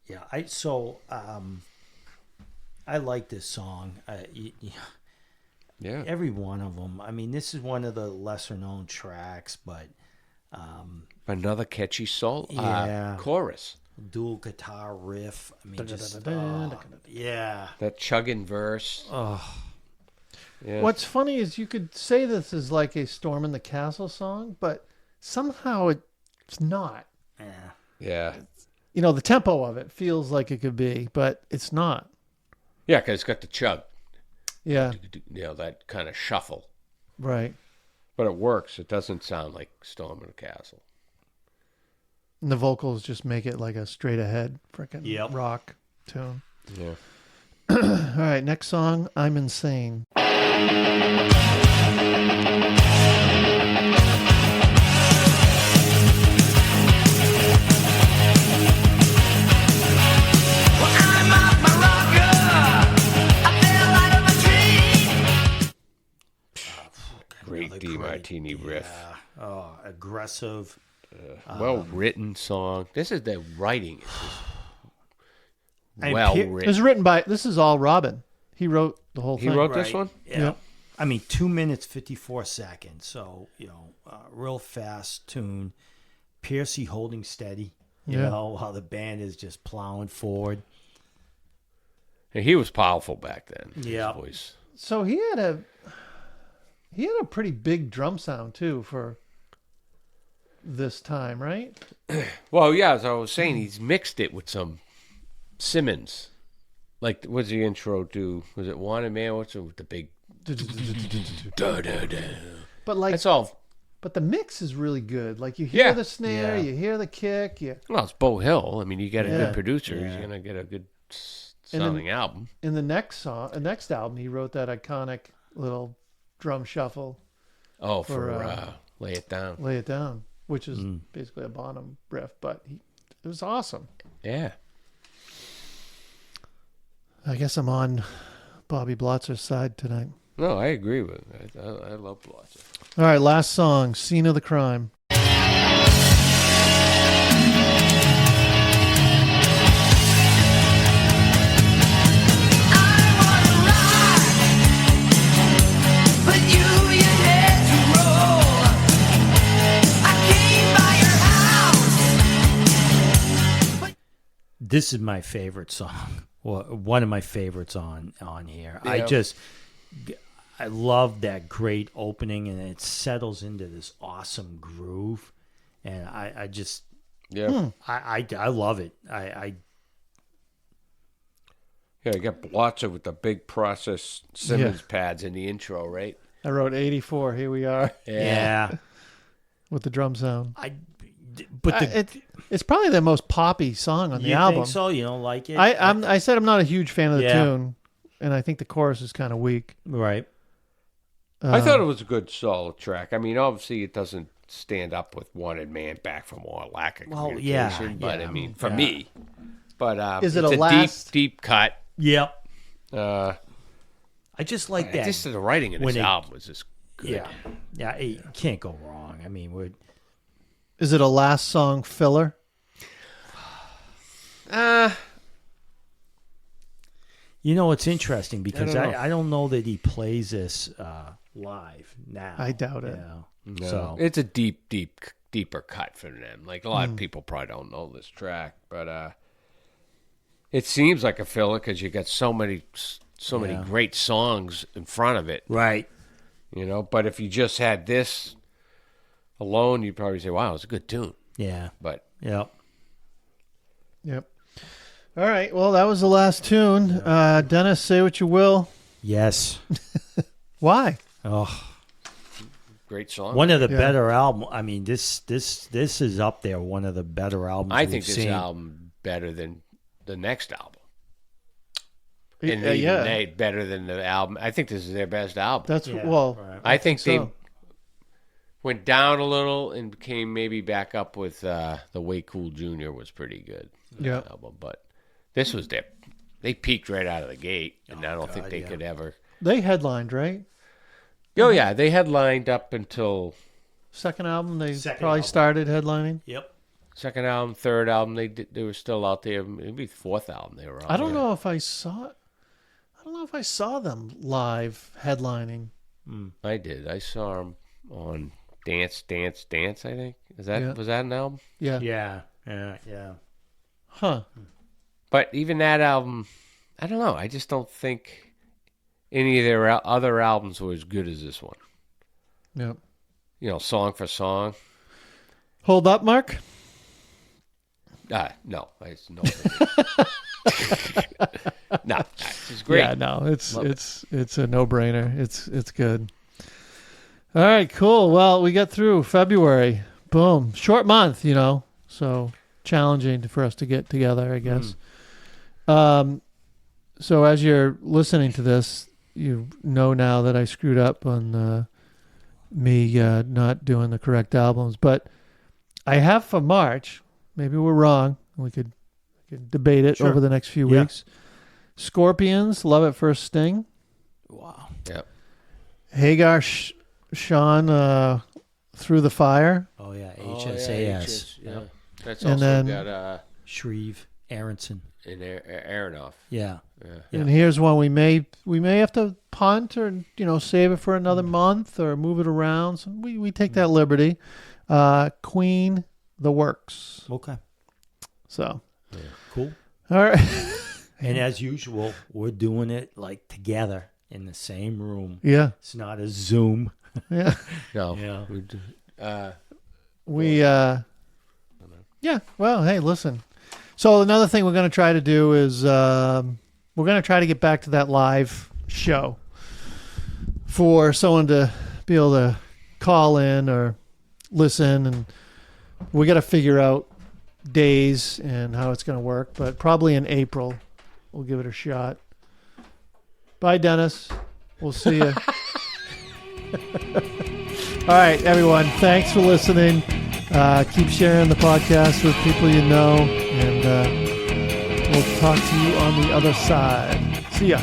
Yeah, I like this song. Yeah. Every one of them. I mean, this is one of the lesser known tracks, but Another catchy soul. Yeah. Chorus. dual guitar riff. I mean, just Da-da-da-da-da. yeah. That chugging verse. Oh, Yeah. What's funny is you could say this is like a Storm in the Castle song, but somehow it's not. yeah. Yeah. You know, the tempo of it feels like it could be, but it's not. Yeah, because it's got the chug. Yeah, You know, that kind of shuffle. right. But it works. It doesn't sound like Storm in the Castle. And the vocals just make it like a straight ahead freaking Yep. rock tune. Yeah. All right, next song, I'm Insane. Great Another D Martini riff. Yeah. Oh, aggressive. Well written song. This is the writing. Is And well Pier- It was written. written by, this is all Robin. He wrote the whole He thing. wrote this one? Yeah. Yep. I mean, 2 minutes 54 seconds. So real fast tune. Piercy holding steady. You Yeah. know how the band is just plowing forward. And he was powerful back then. his Yeah. voice. So he had a pretty big drum sound too for this time, right? Well, yeah, as I was saying, he's mixed it with some Simmons like, what's the intro do? Was it Wanted Man? What's it with the big? But like, That's all. but the mix is really good. Like you hear Yeah. the snare, Yeah. you hear the kick. Well, it's Bo Hill. I mean, you get a Yeah. good producer. Yeah. He's gonna get a good And then- sounding album. In the next album, he wrote that iconic little drum shuffle, Oh, for, for Lay It Down. "Lay It Down," which is basically a Bonham riff, but it was awesome. Yeah. I guess I'm on Bobby Blotzer's side tonight. No, I agree with it. I love Blotzer. All right, last song, "Scene of the Crime." This is my favorite song. Well, one of my favorites on here. Yeah. I love that great opening, and it settles into this awesome groove, and I just Yeah. I love it. I Yeah, you got Blotzer with the big process Simmons pads in the intro, right? I wrote 84. Here we are yeah. with the drum sound. But the It's probably the most poppy song on the you album. think so? You don't like it? I said I'm not a huge fan of the Yeah. tune, and I think the chorus is kind of weak. Right. I thought it was a good solid track. I mean, obviously it doesn't stand up with Wanted Man, Back from War, lack of Well, communication. yeah, but yeah, I mean, for yeah. me, but Is it it's a last- deep cut. Yep. Uh, I just like that. just the writing in when this they- album was just good. Yeah. You can't go wrong. I mean, Is it a last song filler? you know, it's interesting because don't know. I don't know that he plays this live now. I doubt it. Yeah. No, So it's a deeper cut for them. Like a lot of people probably don't know this track, but it seems like a filler because you got so many Yeah. great songs in front of it, right. you know. But if you just had this alone, you'd probably say, "Wow, it's a good tune." Yeah. But Yep. Yep. All right. Well, that was the last tune. Dennis, say what you will. Yes. Why? Oh, great song. one of the Yeah. better album. I mean, this is up there. One of the better albums I we've think this seen. album better than the next album, Y- and yeah. better than the album. I think this is their best album. That's Yeah, well. right. I think so. they went down a little and came maybe back up with the Way Cool Jr. was pretty good. Yeah. Album, but this was they peaked right out of the gate, and I don't think God, they yeah. could ever. They headlined, right? Oh yeah, they had lined up until Second album, they Second probably album. started headlining. Yep. second album, third album. They were still out there. Maybe fourth album they were. Out I don't there. know if I saw them live headlining. I did. I saw them on Dance. I think was that Yeah. an album? Yeah. Yeah. Huh. But even that album, I don't know. I just don't think any of their other albums were as good as this one. Yep. You know, song for song. Hold up, Mark. No, it's no. No, it's great. Yeah, no, it's Love it's a no-brainer. It's good. All right, cool. Well, we got through February. Boom. Short month, so challenging for us to get together, I guess. So as you're listening to this, you know now that I screwed up on me not doing the correct albums, but I have for March. Maybe we're wrong. We could debate it Sure. over the next few Yeah. weeks. Scorpions, Love at First Sting. Wow. Yep. Hagar Sean, Through the Fire. Oh yeah. Oh, HSAS. yeah. Yep. That's And also then- got Shreve Aronson. an Aronoff. Yeah. Yeah. And here's one we may have to punt or save it for another month or move it around. So we take that liberty. Queen, The Works. Okay. So Cool. all right. And as usual, we're doing it like together in the same room. Yeah. It's not a Zoom. Yeah. No. Yeah. Yeah. Well, hey, listen. So another thing we're going to try to do is we're going to try to get back to that live show for someone to be able to call in or listen, and we got to figure out days and how it's going to work, but probably in April we'll give it a shot. Bye, Dennis. We'll see you. All right, everyone, thanks for listening. Keep sharing the podcast with people you know, and we'll talk to you on the other side. See ya.